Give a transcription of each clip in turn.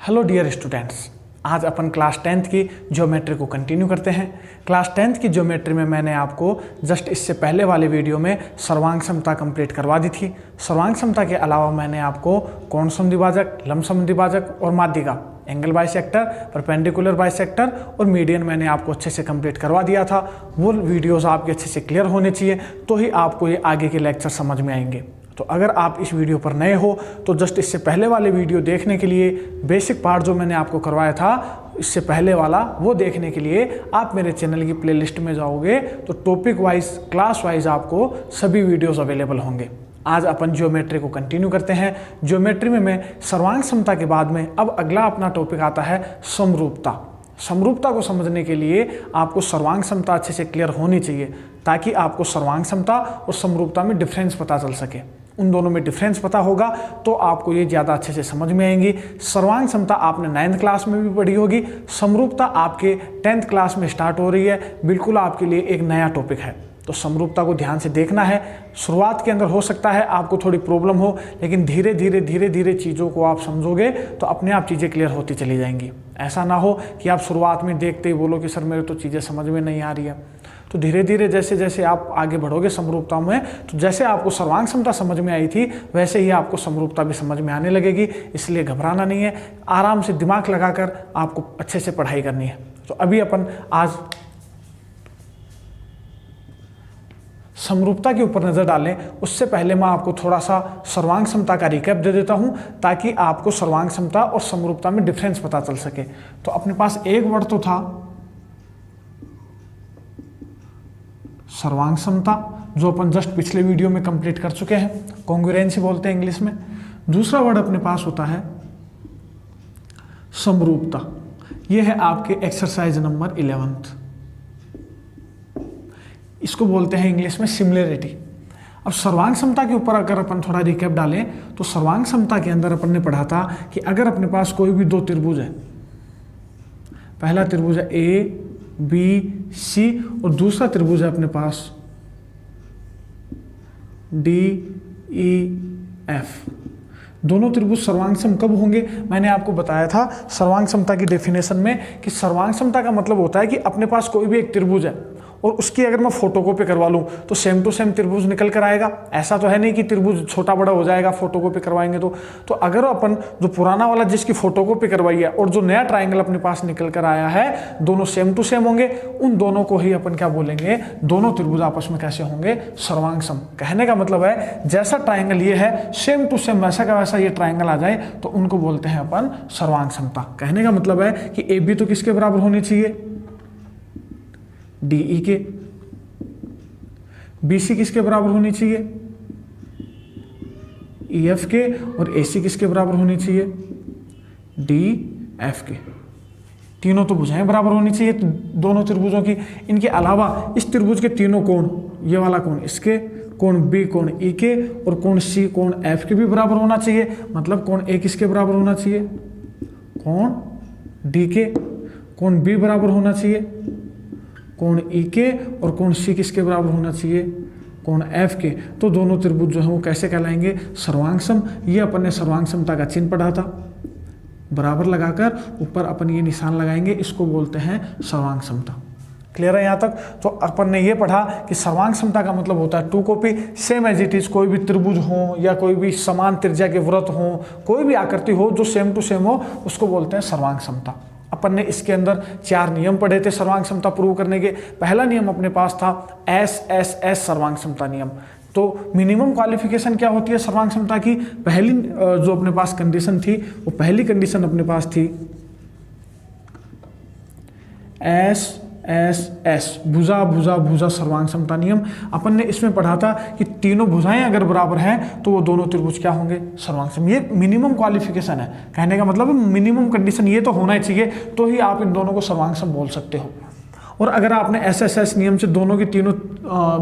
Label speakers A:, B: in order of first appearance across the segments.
A: Hello dear students, आज अपन class 10th की geometry को कंटिन्यू करते हैं। क्लास 10th की ज्योमेट्री में मैंने आपको जस्ट इससे पहले वाले वीडियो में सर्वांग समता कंप्लीट करवा दी थी। सर्वांग समता के अलावा मैंने आपको कोण समद्विभाजक, लंब समद्विभाजक और माध्यिका, एंगल बाइसेक्टर, परपेंडिकुलर बाइसेक्टर और मीडियन मैंने आपको अच्छे से कंप्लीट करवा दिया था। वो वीडियोस आपके अच्छे से क्लियर होने चाहिए, तो ही आपको ये आगे के लेक्चर समझ में आएंगे। तो अगर आप इस वीडियो पर नए हो तो जस्ट इससे पहले वाले वीडियो देखने के लिए, बेसिक पार्ट जो मैंने आपको करवाया था इससे पहले वाला, वो देखने के लिए आप मेरे चैनल की प्लेलिस्ट में जाओगे तो टॉपिक वाइज, क्लास वाइज आपको सभी वीडियोस अवेलेबल होंगे। आज अपन ज्योमेट्री को कंटिन्यू करते हैं। ज्योमेट्री में मैं सर्वांग समता के बाद में अब अगला अपना टॉपिक आता है समरूपता। समरूपता को समझने के लिए आपको सर्वांग समता अच्छे से क्लियर होनी चाहिए, ताकि आपको सर्वांग समता और समरूपता में डिफरेंस पता चल सके। उन दोनों में डिफरेंस पता होगा तो आपको ये ज़्यादा अच्छे से समझ में आएंगी। सर्वांग समता आपने 9th क्लास में भी पढ़ी होगी, समरूपता आपके 10th क्लास में स्टार्ट हो रही है। बिल्कुल आपके लिए एक नया टॉपिक है, तो समरूपता को ध्यान से देखना है। शुरुआत के अंदर हो सकता है आपको थोड़ी प्रॉब्लम हो, लेकिन धीरे धीरे चीज़ों को आप समझोगे तो अपने आप चीज़ें क्लियर होती चली जाएंगी। ऐसा ना हो कि आप शुरुआत में देखते ही बोलो कि सर मेरे तो चीज़ें समझ में नहीं आ रही है। तो धीरे धीरे जैसे जैसे आप आगे बढ़ोगे समरूपता में, तो जैसे आपको सर्वांग समता समझ में आई थी वैसे ही आपको समरूपता भी समझ में आने लगेगी। इसलिए घबराना नहीं है, आराम से दिमाग लगाकर आपको अच्छे से पढ़ाई करनी है। तो अभी अपन आज समरूपता के ऊपर नज़र डालें, उससे पहले मैं आपको थोड़ा सा सर्वांग समता का रिकैप दे देता हूं, ताकि आपको सर्वांग समता और समरूपता में डिफरेंस पता चल सके। तो अपने पास एक वर्ड तो था सर्वांग समता, जो अपन जस्ट पिछले वीडियो में कंप्लीट कर चुके हैं, कॉन्ग्रुएंसी बोलते हैं इंग्लिश में। दूसरा वर्ड अपने पास होता है समरूपता। यह है आपके एक्सरसाइज नंबर 11th। इसको बोलते हैं इंग्लिश में सिमिलरिटी। अब सर्वांग समता के ऊपर अगर अपन थोड़ा रिकैप डालें, तो सर्वांग समता के अंदर अपन ने पढ़ा था कि अगर अपने पास कोई भी दो त्रिभुज है, पहला त्रिभुज है ए बी सी और दूसरा त्रिभुज है अपने पास डी ई एफ, दोनों त्रिभुज सर्वांग सम कब होंगे? मैंने आपको बताया था सर्वांग समता की डेफिनेशन में कि सर्वांग समता का मतलब होता है कि अपने पास कोई भी एक त्रिभुज है और उसकी अगर मैं फोटोकॉपी करवा लूँ तो सेम टू सेम त्रिभुज निकल कर आएगा। ऐसा तो है नहीं कि त्रिभुज छोटा बड़ा हो जाएगा फोटोकॉपी करवाएंगे तो अगर अपन जो पुराना वाला जिसकी फोटोकॉपी करवाई है और जो नया ट्राइंगल अपने पास निकल कर आया है, दोनों सेम टू सेम होंगे। उन दोनों को ही अपन क्या बोलेंगे? दोनों त्रिभुज आपस में कैसे होंगे? सर्वांग सम। कहने का मतलब है जैसा ट्राइंगल ये है सेम टू सेम वैसा का वैसा ये ट्राइंगल आ जाए तो उनको बोलते हैं अपन सर्वांग समता। कहने का मतलब है कि ए बी तो किसके बराबर होनी चाहिए? डीई के। बीसी किसके बराबर होनी चाहिए? ईएफ के। और एसी किसके बराबर होनी चाहिए? डी एफ के। तीनों तो भुजाएं बराबर होनी चाहिए दोनों त्रिभुजों की। इनके अलावा इस त्रिभुज के तीनों कोण, ये वाला कोण इसके, कोण बी कोण ई के और कोण सी कोण एफ के भी बराबर होना चाहिए। मतलब कोण ए किसके बराबर होना चाहिए? कोण डी के। कोण बी बराबर होना चाहिए कोण ई के और कोण सी किसके बराबर होना चाहिए? कोण एफ के। तो दोनों त्रिभुज जो है वो कैसे कहलाएंगे? सर्वांग सम। ये अपन ने सर्वांग समता का चिन्ह पढ़ा था, बराबर लगाकर ऊपर अपन ये निशान लगाएंगे, इसको बोलते हैं सर्वांग समता। क्लियर है यहाँ तक? तो अपन ने ये पढ़ा कि सर्वांग समता का मतलब होता है to copy same as it is. कोई भी त्रिभुज हो या कोई भी समान त्रिज्या के वृत्त हो, कोई भी आकृति हो जो सेम टू सेम हो, उसको बोलते हैं सर्वांग समता। अपन ने इसके अंदर 4 नियम पढ़े थे सर्वांग समता प्रूव करने के। पहला नियम अपने पास था एस सर्वांग समता नियम। तो मिनिमम क्वालिफिकेशन क्या होती है सर्वांग समता की? पहली जो अपने पास कंडीशन थी, वो पहली कंडीशन अपने पास थी एस एस एस, भुजा भुजा भुजा सर्वांग समता नियम। अपन ने इसमें पढ़ा था कि तीनों भुजाएं अगर बराबर हैं तो वो दोनों त्रिभुज क्या होंगे? सर्वांग सम। ये मिनिमम क्वालिफिकेशन है। कहने का मतलब मिनिमम कंडीशन ये तो होना ही चाहिए, तो ही आप इन दोनों को सर्वांग सम बोल सकते हो। और अगर आपने एस नियम से दोनों की तीनों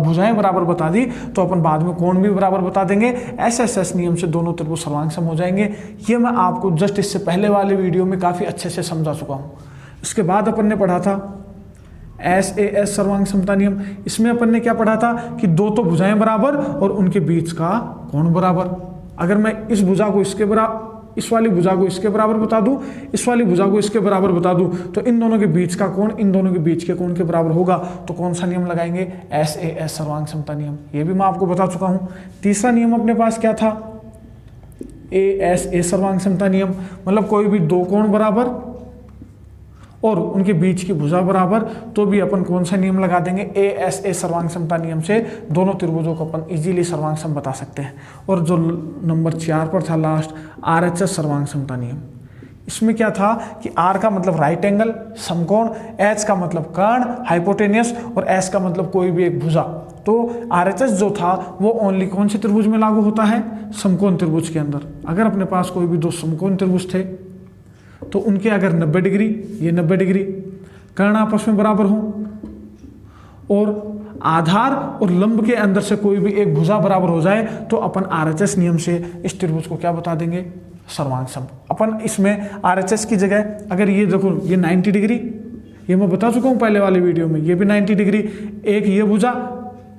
A: भुजाएं बराबर बता दी तो अपन बाद में कोण भी बराबर बता देंगे। एस नियम से दोनों त्रिभुज सर्वांग सम हो जाएंगे। ये मैं आपको जस्ट इससे पहले वाले वीडियो में काफ़ी अच्छे से समझा चुका हूँ। इसके बाद अपन ने पढ़ा था एस सर्वांग समता नियम। इसमें अपन ने क्या पढ़ा था कि दो तो भुजाएं बराबर और उनके बीच का कोण बराबर। अगर मैं इस भुजा को इसके बराबर इस वाली भुजा को इसके बराबर बता दूं, इस वाली भुजा को इसके बराबर बता दूं, तो इन दोनों के बीच का कोण इन दोनों के बीच के कोण के बराबर होगा। तो कौन सा नियम लगाएंगे? SAS सर्वांग समता नियम। ये भी मैं आपको बता चुका हूं। तीसरा नियम अपने पास क्या था? ASA सर्वांग समता नियम, मतलब कोई भी दो कोण बराबर और उनके बीच की भुजा बराबर, तो भी अपन कौन सा नियम लगा देंगे? ASA सर्वांग समता नियम से दोनों त्रिभुजों को अपन इजीली सर्वांग सम बता सकते हैं। और जो नंबर 4 पर था लास्ट, RHS सर्वांग समता नियम, इसमें क्या था कि R का मतलब राइट एंगल समकोण, H का मतलब कर्ण हाइपोटेनियस और S का मतलब कोई भी एक भुजा। तो RHS जो था वो ओनली कौन से त्रिभुज में लागू होता है? समकोण त्रिभुज के अंदर। अगर अपने पास कोई भी दो समकोण त्रिभुज थे तो उनके अगर 90 डिग्री, ये 90 डिग्री कर्ण आपस में बराबर हो और आधार और लंब के अंदर से कोई भी एक भुजा बराबर हो जाए, तो अपन RHS नियम से इस त्रिभुज को क्या बता देंगे? सर्वांग सम। अपन इसमें RHS की जगह अगर ये देखो, ये 90 डिग्री, ये मैं बता चुका हूँ पहले वाले वीडियो में, ये भी 90 डिग्री, एक ये भुजा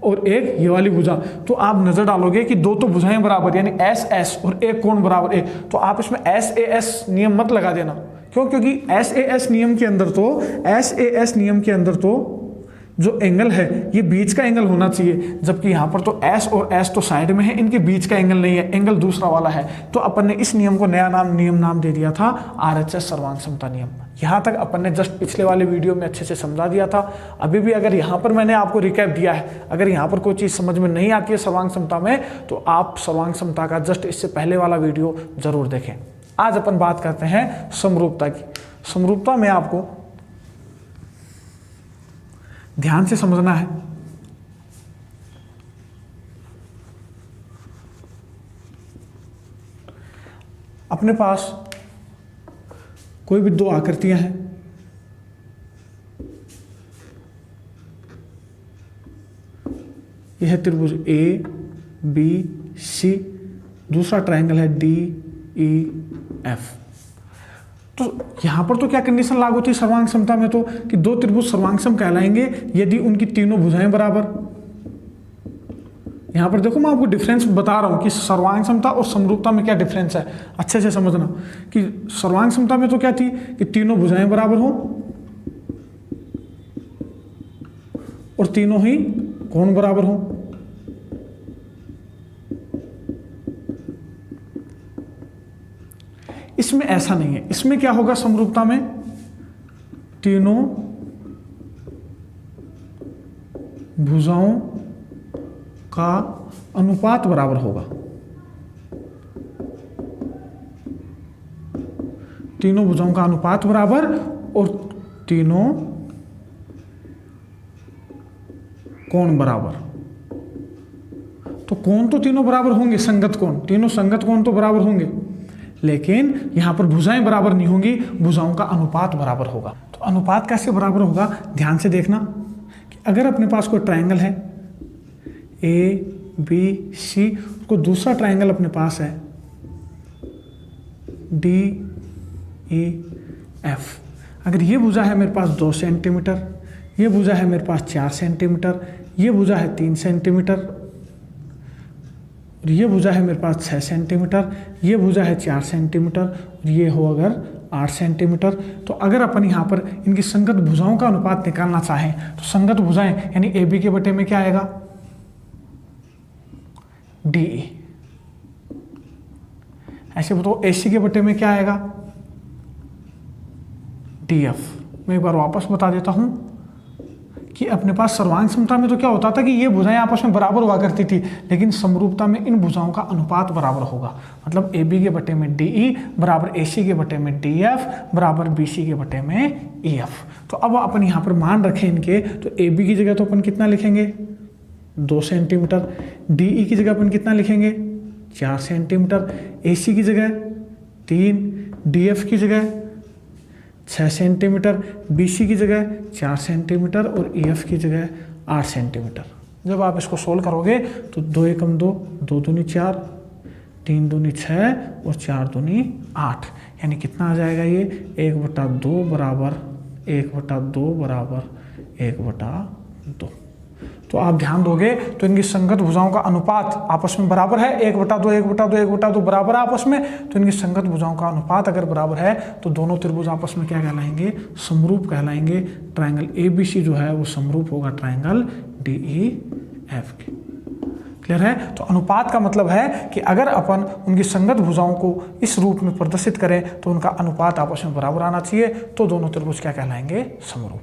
A: और एक ये वाली भुजा, तो आप नजर डालोगे कि दो तो भुजाएं बराबर यानी SS और एक कोण बराबर एक, तो आप इसमें SAS नियम मत लगा देना। क्यों? क्योंकि SAS नियम के अंदर तो जो एंगल है ये बीच का एंगल होना चाहिए, जबकि यहाँ पर तो S और S तो साइड में है, इनके बीच का एंगल नहीं है, एंगल दूसरा वाला है। तो अपन ने इस नियम को नया नियम नाम दे दिया था RHS सर्वांग समता नियम। यहाँ तक अपन ने जस्ट पिछले वाले वीडियो में अच्छे से समझा दिया था। अभी भी अगर यहाँ पर मैंने आपको रिकैप दिया है, अगर यहाँ पर कोई चीज़ समझ में नहीं आती है सर्वांग समता में, तो आप सर्वांग समता का जस्ट इससे पहले वाला वीडियो जरूर देखें। आज अपन बात करते हैं समरूपता की। समरूपता में आपको ध्यान से समझना है। अपने पास कोई भी दो आकृतियां हैं, यह है त्रिभुज ABC, दूसरा ट्रायंगल है DEF। तो यहां पर तो क्या कंडीशन लागू थी सर्वांग समता में? तो कि दो त्रिभुज सर्वांग सम कहलाएंगे यदि उनकी तीनों भुजाएं बराबर। यहां पर देखो मैं आपको डिफरेंस बता रहा हूं कि सर्वांग समता और समरूपता में क्या डिफरेंस है, अच्छे से समझना। कि सर्वांग समता में तो क्या थी कि तीनों भुजाएं बराबर हो और तीनों ही कोण बराबर हो। इसमें ऐसा नहीं है। इसमें क्या होगा समरूपता में? तीनों भुजाओं का अनुपात बराबर होगा। तीनों भुजाओं का अनुपात बराबर और तीनों कोण बराबर। तो कोण तो तीनों बराबर होंगे, संगत कोण, तीनों संगत कोण तो बराबर होंगे, लेकिन यहां पर भुजाएं बराबर नहीं होंगी, भुजाओं का अनुपात बराबर होगा। तो अनुपात कैसे बराबर होगा? ध्यान से देखना कि अगर अपने पास कोई ट्रायंगल है ABC, उसको दूसरा ट्रायंगल अपने पास है DEF। अगर ये भुजा है मेरे पास 2 सेंटीमीटर, ये भुजा है मेरे पास 4 सेंटीमीटर, ये भुजा है 3 सेंटीमीटर, ये भुजा है मेरे पास 6 सेंटीमीटर, ये भुजा है 4 सेंटीमीटर और ये हो अगर 8 सेंटीमीटर, तो अगर अपन यहाँ पर इनकी संगत भुजाओं का अनुपात निकालना चाहें तो संगत भुजाएं यानी AB के बटे में क्या आएगा? DE। ऐसे बताओ AC के बटे में क्या आएगा? DF। मैं एक बार वापस बता देता हूं कि अपने पास सर्वांग समता में तो क्या होता था कि ये भुजाएं आपस में बराबर हुआ करती थी, लेकिन समरूपता में इन भुजाओं का अनुपात बराबर होगा। मतलब AB के बटे में DE बराबर AC के बटे में DF बराबर BC के बटे में EF। तो अब अपन यहाँ पर मान रखें इनके, तो AB की जगह तो अपन कितना लिखेंगे? 2 सेंटीमीटर। DE की जगह अपन कितना लिखेंगे? 4 सेंटीमीटर। AC की जगह 3, DF की जगह 6 सेंटीमीटर, BC की जगह 4 सेंटीमीटर और EF की जगह 8 सेंटीमीटर। जब आप इसको सोल्व करोगे तो 2 एकम 2, 2 दूनी 4, 3 दूनी 6 और 4 दूनी 8, यानी कितना आ जाएगा ये? 1/2 बराबर 1/2 बराबर 1/2। तो आप ध्यान दोगे तो इनकी संगत भुजाओं का अनुपात आपस में बराबर है, 1/2 1/2 1/2 बराबर है आपस में। तो इनकी संगत भुजाओं का अनुपात अगर बराबर है तो दोनों त्रिभुज आपस में क्या कहलाएंगे, समरूप कहलाएंगे। ट्रायंगल ABC जो है वो समरूप होगा ट्रायंगल DEF के। क्लियर है? तो अनुपात का मतलब है कि अगर अपन उनकी संगत भुजाओं को इस रूप में प्रदर्शित करें तो उनका अनुपात आपस में बराबर आना चाहिए, तो दोनों त्रिभुज क्या कहलाएंगे, समरूप।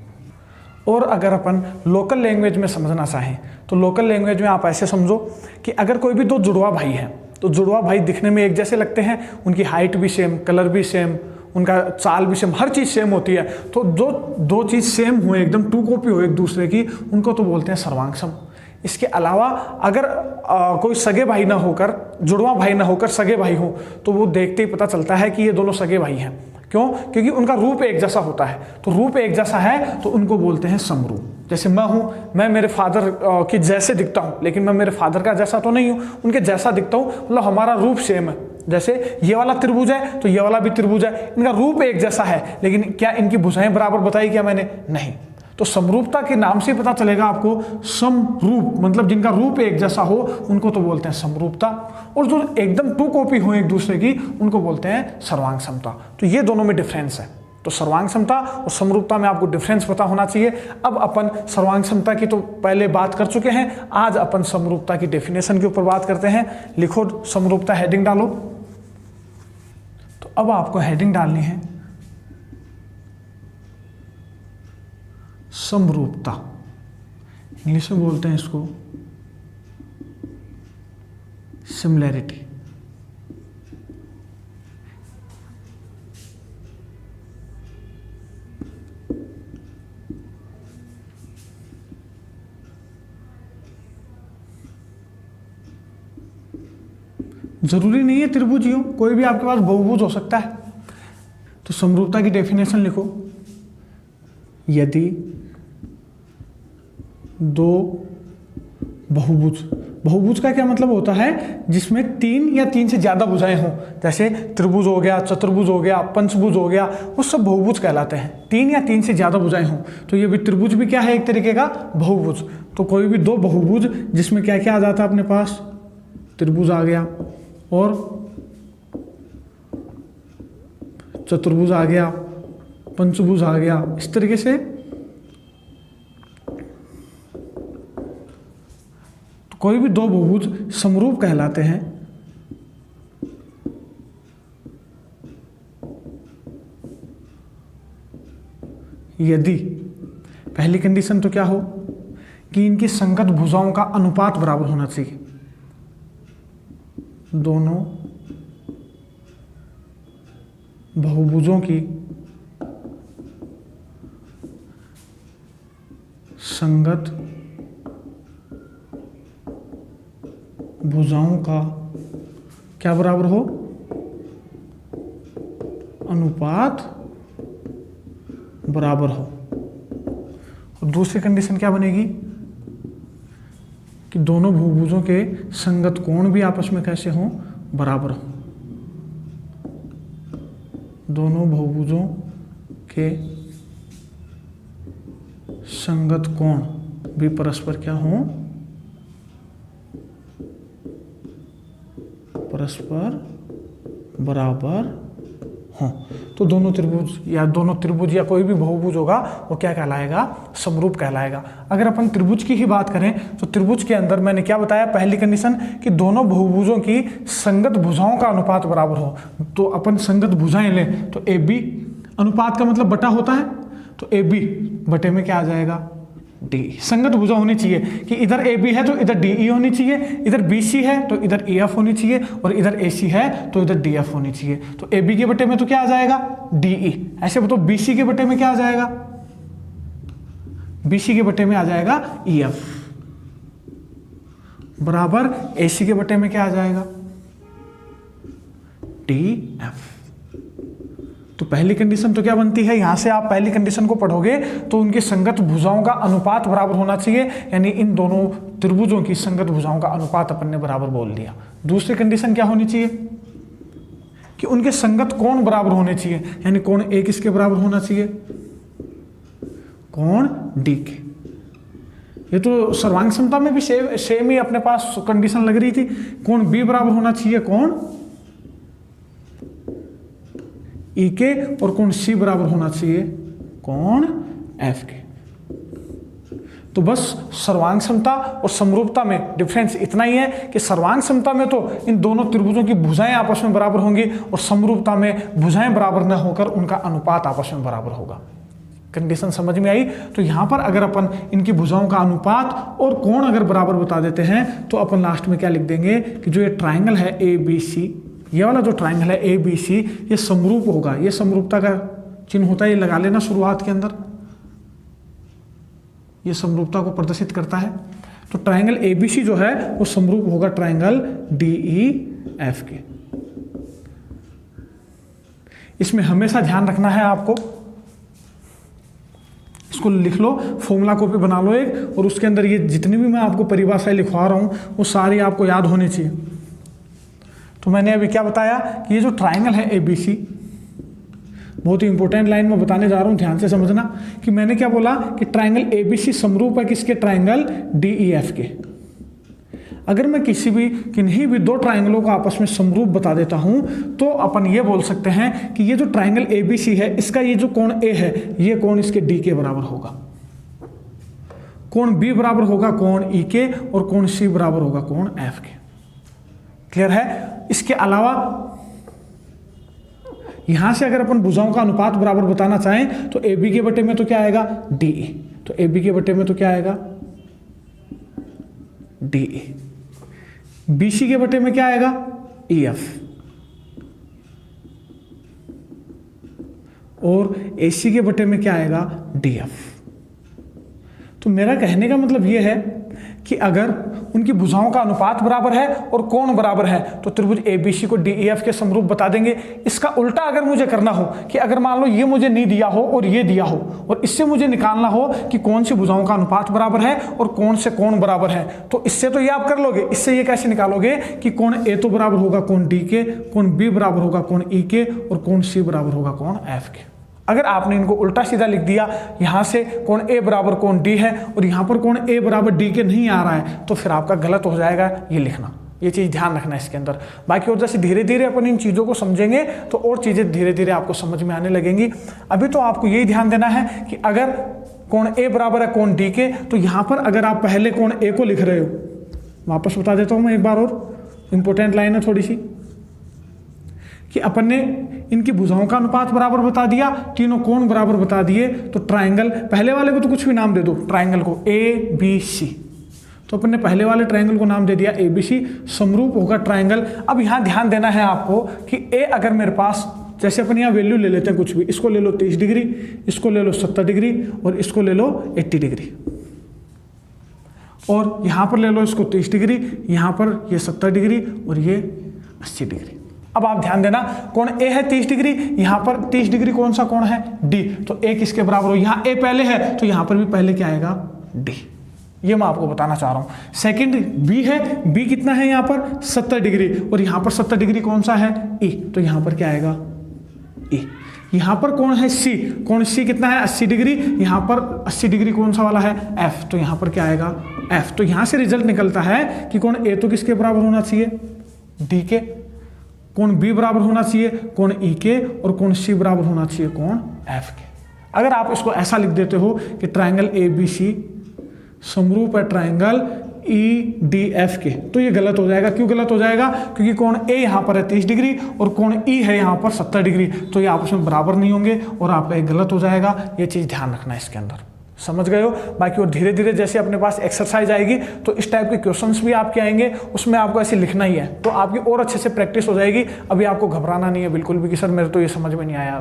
A: और अगर अपन लोकल लैंग्वेज में समझना चाहें तो लोकल लैंग्वेज में आप ऐसे समझो कि अगर कोई भी दो जुड़वा भाई हैं तो जुड़वा भाई दिखने में एक जैसे लगते हैं, उनकी हाइट भी सेम, कलर भी सेम, उनका चाल भी सेम, हर चीज़ सेम होती है। तो दो चीज़ सेम हो, एकदम टू कॉपी हो एक दूसरे की, उनको तो बोलते हैं सर्वांग-सम। इसके अलावा अगर कोई सगे भाई ना होकर, जुड़वा भाई ना होकर सगे भाई हो तो वो देखते ही पता चलता है कि ये दोनों सगे भाई हैं। क्यों? क्योंकि उनका रूप एक जैसा होता है। तो रूप एक जैसा है तो उनको बोलते हैं समरूप। जैसे मैं हूँ, मैं मेरे फादर के जैसे दिखता हूँ लेकिन मैं मेरे फादर का जैसा तो नहीं हूँ, उनके जैसा दिखता हूँ, मतलब हमारा रूप सेम है। जैसे ये वाला त्रिभुज है तो ये वाला भी त्रिभुज है, इनका रूप एक जैसा है लेकिन क्या इनकी भुजाएं बराबर बताई क्या मैंने? नहीं। तो समरूपता के नाम से पता चलेगा आपको, समरूप मतलब जिनका रूप एक जैसा हो उनको तो बोलते हैं समरूपता, और जो एकदम टू कॉपी हो एक दूसरे की उनको बोलते हैं सर्वांग समता। तो ये दोनों में डिफरेंस है। तो सर्वांग समता और समरूपता में आपको डिफरेंस पता होना चाहिए। अब अपन सर्वांग समता की तो पहले बात कर चुके हैं, आज अपन समरूपता की डेफिनेशन के ऊपर बात करते हैं। लिखो समरूपता, हेडिंग डालो। तो अब आपको हेडिंग डालनी है समरूपता, इंग्लिश में बोलते हैं इसको सिमिलैरिटी। जरूरी नहीं है त्रिभुज ही हो, कोई भी आपके पास बहुभुज हो सकता है। तो समरूपता की डेफिनेशन लिखो, यदि दो बहुभुज, बहुभुज का क्या मतलब होता है, जिसमें 3 या 3 से ज्यादा भुजाएं हों, जैसे त्रिभुज हो गया, चतुर्भुज हो गया, पंचभुज हो गया, वो सब बहुभुज कहलाते हैं। 3 या 3 से ज्यादा भुजाएं हों तो ये भी त्रिभुज भी क्या है, एक तरीके का बहुभुज। तो कोई भी दो बहुभुज जिसमें क्या क्या आ जाता है अपने पास, त्रिभुज आ गया और चतुर्भुज आ गया, पंचभुज आ गया, इस तरीके से तो कोई भी दो बहुभुज समरूप कहलाते हैं। यदि पहली कंडीशन तो क्या हो कि इनकी संगत भुजाओं का अनुपात बराबर होना चाहिए, दोनों बहुभुजों की संगत भुजाओं का क्या बराबर हो, अनुपात बराबर हो। और दूसरी कंडीशन क्या बनेगी कि दोनों बहुभुजों के संगत कोण भी आपस में कैसे हों, बराबर हो। दोनों बहुभुजों के संगत कोण भी परस्पर क्या हों, परस्पर बराबर हों। तो दोनों त्रिभुज या कोई भी बहुभुज होगा वो क्या कहलाएगा, समरूप कहलाएगा। अगर अपन त्रिभुज की ही बात करें तो त्रिभुज के अंदर मैंने क्या बताया, पहली कंडीशन कि दोनों बहुभुजों की संगत भुजाओं का अनुपात बराबर हो। तो अपन संगत भुजाएं लें तो AB, अनुपात का मतलब बटा होता है, तो AB बटे में क्या आ जाएगा, DE। संगत भुजा होनी चाहिए कि इधर AB है तो इधर DE होनी चाहिए, इधर BC है तो इधर EF होनी चाहिए, और इधर AC है तो इधर DF होनी चाहिए। तो AB के बटे में तो क्या आ जाएगा, DE। ऐसे बताओ BC के बटे में क्या आ जाएगा, BC के बटे में आ जाएगा EF, बराबर AC के बटे में क्या आ जाएगा, DF। तो पहली कंडीशन तो क्या बनती है, यहां से आप पहली कंडीशन को पढ़ोगे तो उनकी संगत भुजाओं का अनुपात बराबर होना चाहिए, यानी इन दोनों त्रिभुजों की संगत भुजाओं का अनुपात अपन ने बराबर बोल दिया। दूसरी कंडीशन क्या होनी चाहिए कि उनके संगत कोण बराबर होने चाहिए, यानी कोण A किसके बराबर होना चाहिए, कोण D के। ये तो सर्वांग समता में भी सेम ही अपने पास कंडीशन लग रही थी। कोण बी बराबर होना चाहिए कोण ई के, और कोण सी बराबर होना चाहिए कोण एफ के। तो बस सर्वांग समता और समरूपता में डिफरेंस इतना ही है कि सर्वांग समता में तो इन दोनों त्रिभुजों की भुजाएं आपस में बराबर होंगी, और समरूपता में भुजाएं बराबर न होकर उनका अनुपात आपस में बराबर होगा। कंडीशन समझ में आई? तो यहां पर अगर अपन इनकी भुजाओं का अनुपात और कोण अगर बराबर बता देते हैं तो अपन लास्ट में क्या लिख देंगे कि जो ये ट्राइंगल है ए बी सी, ये वाला जो ट्राइंगल है ए बी सी, ये समरूप होगा। ये समरूपता का चिन्ह होता है, ये लगा लेना शुरुआत के अंदर, ये समरूपता को प्रदर्शित करता है। तो ट्राइंगल एबीसी जो है वो समरूप होगा ट्राइंगल डीईएफ के। इसमें हमेशा ध्यान रखना है आपको, इसको लिख लो, फॉर्मूला कॉपी बना लो एक, और उसके अंदर ये जितनी भी मैं आपको परिभाषाएं लिखवा रहा हूं वो सारी आपको याद होनी चाहिए। तो मैंने अभी क्या बताया कि ये जो ट्राइंगल है एबीसी, बहुत ही इंपॉर्टेंट लाइन में बताने जा रहा हूं, ध्यान से समझना कि मैंने क्या बोला कि ट्राइंगल एबीसी समरूप है किसके, ट्राइंगल डीईएफ के। अगर मैं किन्हीं भी दो ट्राइंगलों को आपस में समरूप बता देता हूं तो अपन ये बोल सकते हैं कि ये जो ट्राइंगल एबीसी है इसका ये जो कोण ए है ये कोण इसके डी के बराबर होगा, कोण बी बराबर होगा कोण ई के, और कोण सी बराबर होगा कोण एफ के। क्लियर है? इसके अलावा यहां से अगर अपन भुजाओं का अनुपात बराबर बताना चाहें तो ए बी के बटे में तो क्या आएगा, डी ए। तो ए बी के बटे में तो क्या आएगा, डी ए। बी सी के बटे में क्या आएगा, ई एफ। और ए सी के बटे में क्या आएगा, डी एफ। तो मेरा कहने का मतलब यह है कि अगर उनकी भुजाओं का अनुपात बराबर है और कोण बराबर है तो त्रिभुज एबीसी को डीईएफ के समरूप बता देंगे। इसका उल्टा अगर मुझे करना हो कि अगर मान लो ये मुझे नहीं दिया हो और ये दिया हो, और इससे मुझे निकालना हो कि कौन सी भुजाओं का अनुपात बराबर है और कौन से कोण बराबर है, तो इससे तो ये आप कर लोगे। इससे ये कैसे निकालोगे कि कोण ए तो बराबर होगा कोण डी के, कोण बी बराबर होगा कोण ई के, और कोण सी बराबर होगा कोण एफ के। अगर आपने इनको उल्टा सीधा लिख दिया, यहां से कोण ए बराबर कोण डी है और यहां पर कोण ए बराबर डी के नहीं आ रहा है, तो फिर आपका गलत हो जाएगा ये लिखना। ये चीज ध्यान रखना है इसके अंदर। बाकी और जैसे धीरे धीरे अपन इन चीजों को समझेंगे तो और चीजें धीरे धीरे आपको समझ में आने लगेंगी। अभी तो आपको यही ध्यान देना है कि अगर कोण ए बराबर है कोण डी के, तो यहां पर अगर आप पहले कोण ए को लिख रहे हो, वापस बता देता हूं मैं एक बार और, इंपॉर्टेंट लाइन है थोड़ी सी, कि अपन ने इनकी भुजाओं का अनुपात बराबर बता दिया, तीनों कोण बराबर बता दिए, तो ट्राइंगल, पहले वाले को तो कुछ भी नाम दे दो, ट्राइंगल को ए बी सी, तो अपन ने पहले वाले ट्राइंगल को नाम दे दिया ए बी सी, समरूप होगा ट्राइंगल। अब यहां ध्यान देना है आपको कि ए अगर मेरे पास, जैसे अपन यहाँ वैल्यू ले लेते हैं कुछ भी, इसको ले लो 30 डिग्री, इसको ले लो 70 डिग्री, और इसको ले लो 80 डिग्री, और यहां पर ले लो इसको 30 डिग्री, यहां पर ये 70 डिग्री और ये 80 डिग्री। अब आप ध्यान देना, कोण ए है 30 डिग्री, यहां पर 30 डिग्री कौन सा कोण है, डी, तो ए किसके बराबर हो, यहां ए पहले है तो यहां पर भी पहले क्या आएगा, डी। ये मैं आपको बताना चाह रहा हूं। सेकंड बी है, बी कितना है यहां पर 70 डिग्री, और यहां पर 70 डिग्री कौन सा है, ई, तो यहां पर क्या आएगा, ई। यहां पर कौन है सी, कौन सी कितना है 80 डिग्री, यहां पर 80 डिग्री कौन सा वाला है, एफ, तो यहां पर क्या आएगा, एफ। तो यहां से रिजल्ट निकलता है कि कोण ए तो किसके बराबर होना चाहिए, डी के, कोण बी बराबर होना चाहिए कोण ई के, और कोण सी बराबर होना चाहिए कोण एफ के। अगर आप इसको ऐसा लिख देते हो कि ट्राइंगल ए बी सी समरूप है ट्राइंगल ई डी एफ के, तो ये गलत हो जाएगा। क्यों गलत हो जाएगा, क्योंकि कोण ए यहां पर है 30 डिग्री और कोण ई है यहां पर 70 डिग्री, तो ये आपस में बराबर नहीं होंगे और आपका एक गलत हो जाएगा। ये चीज ध्यान रखना है इसके अंदर, समझ गए हो। बाकी और धीरे धीरे जैसे अपने पास एक्सरसाइज आएगी तो इस टाइप के क्वेश्चंस भी आपके आएंगे, उसमें आपको ऐसे लिखना ही है, तो आपकी और अच्छे से प्रैक्टिस हो जाएगी। अभी आपको घबराना नहीं है बिल्कुल भी कि सर मेरे तो ये समझ में नहीं आया।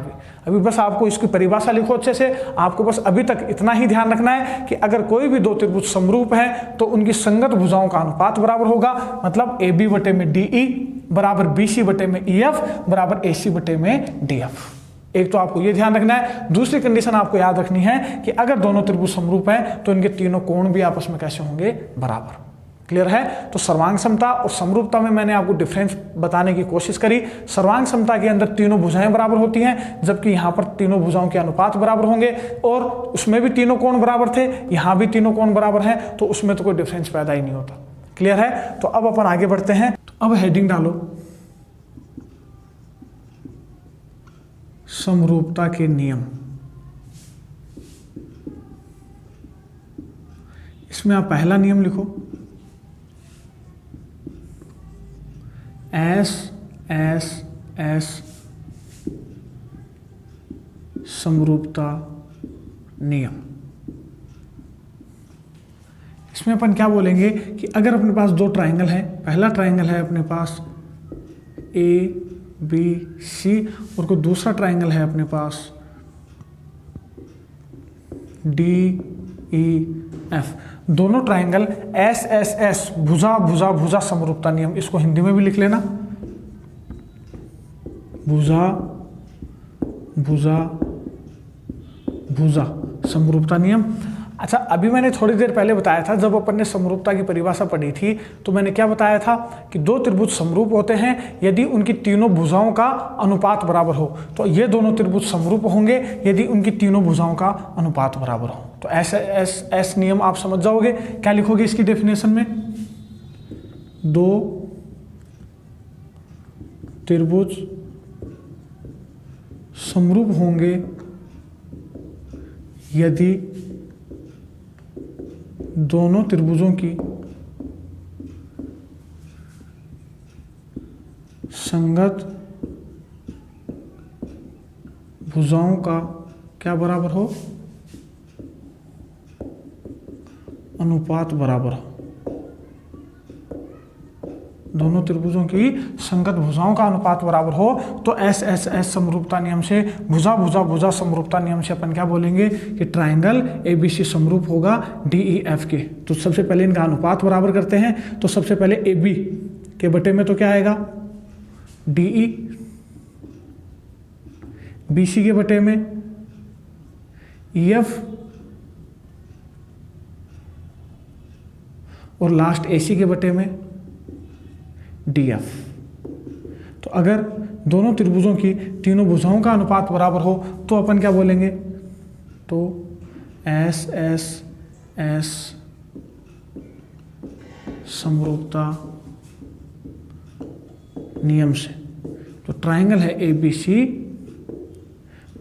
A: अभी बस आपको इसकी परिभाषा लिखो अच्छे से। आपको बस अभी तक इतना ही ध्यान रखना है कि अगर कोई भी दो त्रिभुज समरूप है तो उनकी संगत भुजाओं का अनुपात बराबर होगा, मतलब ए बी बटे में डी ई बराबर बी सी बटे में ई एफ बराबर ए सी बटे में डी एफ। एक तो आपको ये ध्यान रखना है। दूसरी कंडीशन आपको याद रखनी है कि अगर दोनों त्रिभुज समरूप हैं तो इनके तीनों कोण भी आपस में कैसे होंगे, बराबर। क्लियर है? तो सर्वांग समता और समरूपता में मैंने आपको डिफरेंस बताने की कोशिश करी। सर्वांग समता के अंदर तीनों भुजाएं बराबर होती हैं, जबकि यहाँ पर तीनों भुजाओं के अनुपात बराबर होंगे, और उसमें भी तीनों कोण बराबर थे, यहाँ भी तीनों कोण बराबर हैं, तो उसमें तो कोई डिफरेंस पैदा ही नहीं होता। क्लियर है? तो अब अपन आगे बढ़ते हैं। तो अब हेडिंग डालो समरूपता के नियम। इसमें आप पहला नियम लिखो, एस एस एस समरूपता नियम। इसमें अपन क्या बोलेंगे कि अगर अपने पास दो ट्राइंगल है, पहला ट्राइंगल है अपने पास ए बी सी, और कोई दूसरा ट्राइंगल है अपने पास डी ई एफ, दोनों ट्राइंगल एस एस एस भुजा भुजा भुजा समरूपता नियम, इसको हिंदी में भी लिख लेना, भुजा भुजा भुजा समरूपता नियम। अच्छा, अभी मैंने थोड़ी देर पहले बताया था, जब अपन ने समरूपता की परिभाषा पढ़ी थी, तो मैंने क्या बताया था कि दो त्रिभुज समरूप होते हैं यदि उनकी तीनों भुजाओं का अनुपात बराबर हो। तो ये दोनों त्रिभुज समरूप होंगे यदि उनकी तीनों भुजाओं का अनुपात बराबर हो। तो एस नियम आप समझ जाओगे। क्या लिखोगे इसकी डेफिनेशन में? दो त्रिभुज समरूप होंगे यदि दोनों त्रिभुजों की संगत भुजाओं का क्या बराबर हो? अनुपात बराबर हो। दोनों त्रिभुजों की संगत भुजाओं का अनुपात बराबर हो तो एस एस एस समरूपता नियम से, भुजा भुजा भुजा समरूपता नियम से अपन क्या बोलेंगे कि ट्राइंगल एबीसी समरूप होगा डीईएफ के। तो सबसे पहले इनका अनुपात बराबर करते हैं। तो सबसे पहले एबी के बटे में तो क्या आएगा? डीई, बीसी के बटे में ईएफ, और लास्ट एसी के बटे में डीएफ। तो अगर दोनों त्रिभुजों की तीनों भुजाओं का अनुपात बराबर हो तो अपन क्या बोलेंगे? तो एस एस एस समरूपता नियम से, तो ट्राइंगल है ए बी सी,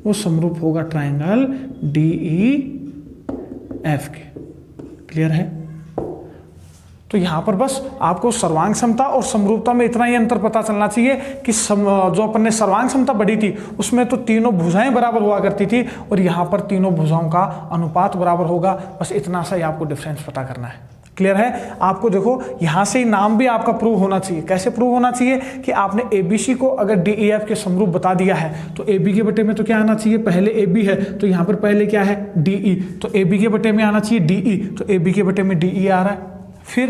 A: वो समरूप होगा ट्राइंगल डी ई एफ के। क्लियर है? तो यहाँ पर बस आपको सर्वांग समता और समरूपता में इतना ही अंतर पता चलना चाहिए कि जो अपन ने सर्वांग समता बढ़ी थी उसमें तो तीनों भुजाएं बराबर हुआ करती थी, और यहाँ पर तीनों भुजाओं का अनुपात बराबर होगा। बस इतना सा ही आपको डिफरेंस पता करना है। क्लियर है? आपको देखो यहाँ से ही नाम भी आपका प्रूव होना चाहिए। कैसे प्रूव होना चाहिए कि आपने एबीसी को अगर डीईएफ के समरूप बता दिया है तो एबी के बटे में तो क्या आना चाहिए? पहले एबी है तो यहाँ पर पहले क्या है? डीई, तो एबी के बटे में आना चाहिए डीई, तो एबी के बटे में डीई आ रहा है। फिर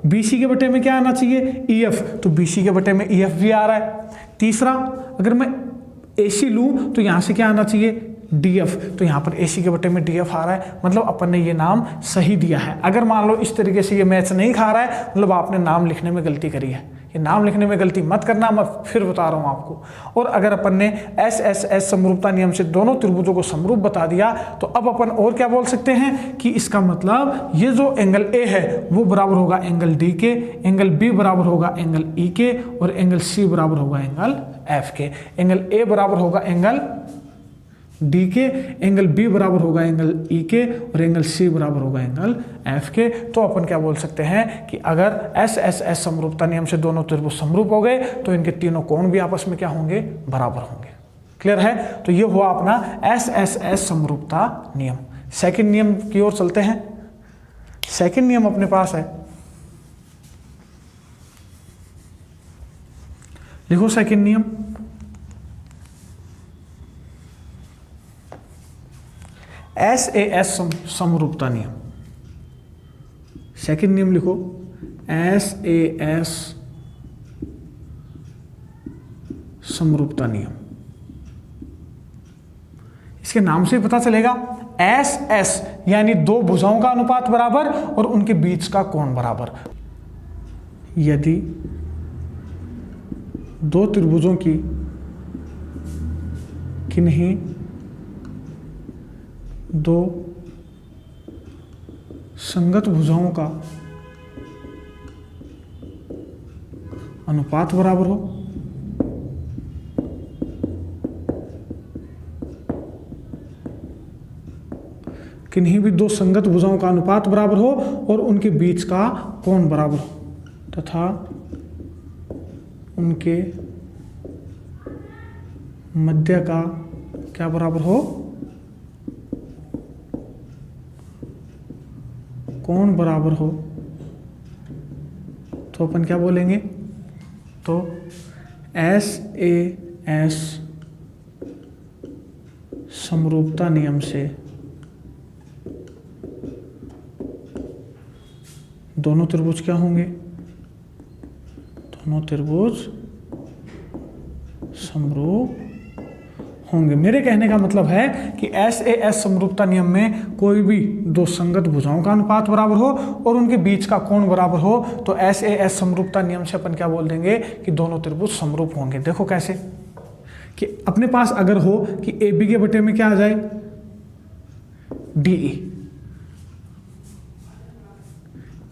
A: BC के बटे में क्या आना चाहिए? EF, तो BC के बटे में EF भी आ रहा है। तीसरा, अगर मैं AC लूँ तो यहाँ से क्या आना चाहिए? DF, तो यहाँ पर AC के बटे में DF आ रहा है। मतलब अपन ने ये नाम सही दिया है। अगर मान लो इस तरीके से ये मैच नहीं खा रहा है, मतलब आपने नाम लिखने में गलती करी है। ये नाम लिखने में गलती मत करना, मैं फिर बता रहा हूँ आपको। और अगर अपन ने एस एस एस समरूपता नियम से दोनों त्रिभुजों को समरूप बता दिया तो अब अपन और क्या बोल सकते हैं कि इसका मतलब ये जो एंगल ए है वो बराबर होगा एंगल डी के, एंगल बी बराबर होगा एंगल ई के, और एंगल सी बराबर होगा एंगल एफ के। एंगल ए बराबर होगा एंगल डी के, एंगल बी बराबर होगा एंगल ई के, और एंगल सी बराबर होगा एंगल एफ के। तो अपन क्या बोल सकते हैं कि अगर एस एस एस समरूपता नियम से दोनों त्रिभुज समरूप हो गए तो इनके तीनों कोण भी आपस में क्या होंगे? बराबर होंगे। क्लियर है? तो ये हुआ अपना एस एस एस समरूपता नियम। सेकंड नियम की ओर चलते हैं। सेकंड नियम अपने पास है, लिखो सेकंड नियम। SAS समरूपता नियम। सेकंड नियम लिखो SAS समरूपता नियम। इसके नाम से पता चलेगा एस एस यानी दो भुजाओं का अनुपात बराबर और उनके बीच का कोण बराबर। यदि दो त्रिभुजों की किन्हीं दो संगत भुजाओं का अनुपात बराबर हो, किन्हीं भी दो संगत भुजाओं का अनुपात बराबर हो और उनके बीच का कोण बराबर हो तथा उनके मध्य का क्या बराबर हो, कोण बराबर हो, तो अपन क्या बोलेंगे, तो SAS समरूपता नियम से दोनों त्रिभुज क्या होंगे, दोनों त्रिभुज समरूप होंगे। मेरे कहने का मतलब है कि SAS समरूपता नियम में कोई भी दो संगत भुजाओं का अनुपात बराबर हो और उनके बीच का कोण बराबर हो, तो SAS समरूपता नियम से अपन क्या बोल देंगे कि दोनों त्रिभुज समरूप होंगे। देखो कैसे, कि अपने पास अगर हो कि AB के बटे में क्या आ जाए, DE,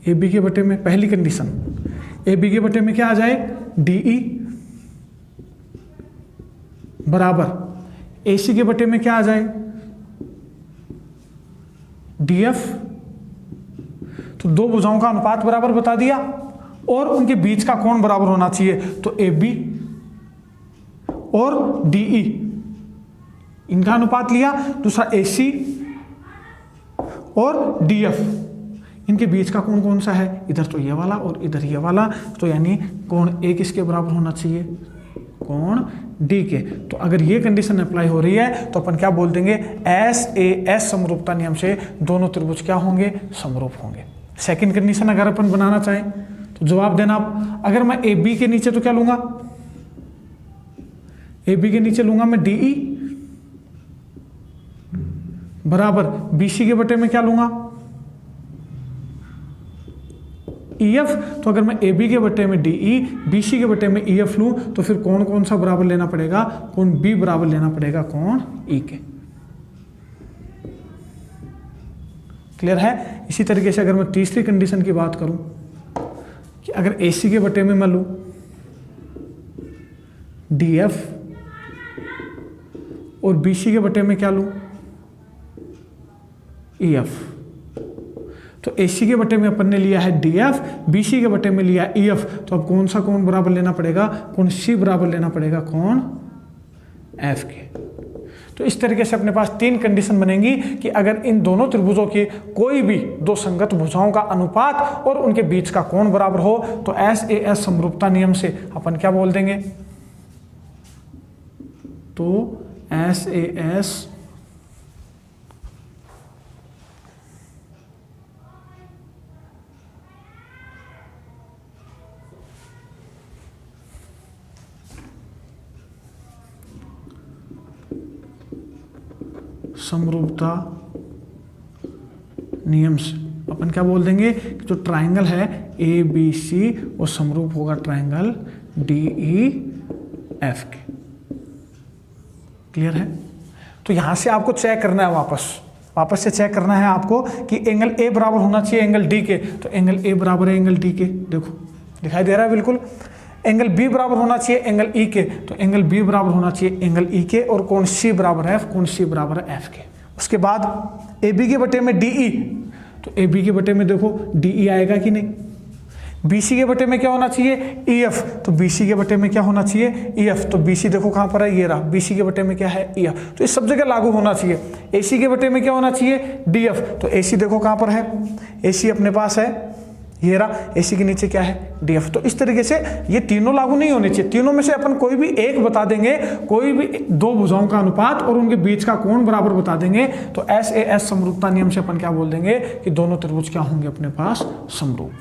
A: AB के बटे में पहली कंडीशन, AB के बटे में क्या आ जाए, DE बराबर AC के बटे में क्या आ जाए, DF। तो दो भुजाओं का अनुपात बराबर बता दिया और उनके बीच का कोण बराबर होना चाहिए, तो AB और DE इनका अनुपात लिया, दूसरा AC और DF, इनके बीच का कोण कौन सा है, इधर तो ये वाला और इधर ये वाला, तो यानी कोण A किसके बराबर होना चाहिए, कोण D के। तो अगर ये कंडीशन अप्लाई हो रही है तो अपन क्या बोल देंगे, SAS समरूपता नियम से दोनों त्रिभुज क्या होंगे, समरूप होंगे। सेकंड कंडीशन अगर अपन बनाना चाहें तो जवाब देना आप, अगर मैं AB के नीचे तो क्या लूंगा, AB के नीचे लूंगा मैं DE बराबर BC के बटे में क्या लूंगा, EF। तो अगर मैं AB के बटे में DE, BC के बटे में EF लूं तो फिर कोण कौन सा बराबर लेना पड़ेगा, कोण B बराबर लेना पड़ेगा कोण E के। क्लियर है। इसी तरीके से अगर मैं तीसरी कंडीशन की बात करूं कि अगर AC के बटे में मैं लूं DF और BC के बटे में क्या लूं, EF। तो AC के बटे में अपन ने लिया है DF, BC के बटे में लिया EF, तो अब कौन सा कोण बराबर लेना पड़ेगा, कोण C बराबर लेना पड़ेगा कोण F के। तो इस तरीके से अपने पास तीन कंडीशन बनेंगी कि अगर इन दोनों त्रिभुजों की कोई भी दो संगत भुजाओं का अनुपात और उनके बीच का कोण बराबर हो तो SAS समरूपता नियम से अपन क्या बोल देंगे, तो SAS समरूपता नियम से अपन क्या बोल देंगे कि जो ट्राइंगल है ABC वो समरूप होगा ट्राइंगल DEF के। क्लियर है। तो यहां से आपको चेक करना है, वापस से चेक करना है आपको कि एंगल A बराबर होना चाहिए एंगल D के, तो एंगल A बराबर है एंगल D के, देखो दिखाई दे रहा है बिल्कुल। एंगल B बराबर होना चाहिए एंगल E के, तो एंगल B बराबर होना चाहिए एंगल E के, और कोण C बराबर है, कोण C बराबर है F के। उसके बाद AB के बटे में DE, तो AB के बटे में देखो DE आएगा कि नहीं। BC के बटे में क्या होना चाहिए, EF, तो BC के बटे में क्या होना चाहिए, EF। तो BC देखो कहाँ पर है, ये रहा, BC के बटे में क्या है, EF। तो इस सब जगह लागू होना चाहिए। AC के बटे में क्या होना चाहिए, DF, तो AC देखो कहाँ पर है, AC अपने पास है, ये रहा, AC के नीचे क्या है, DF। तो इस तरीके से ये तीनों लागू नहीं होने चाहिए, तीनों में से अपन कोई भी एक बता देंगे, कोई भी दो भुजाओं का अनुपात और उनके बीच का कोण बराबर बता देंगे, तो SAS समरूपता नियम से अपन क्या बोल देंगे कि दोनों त्रिभुज क्या होंगे अपने पास, समरूप।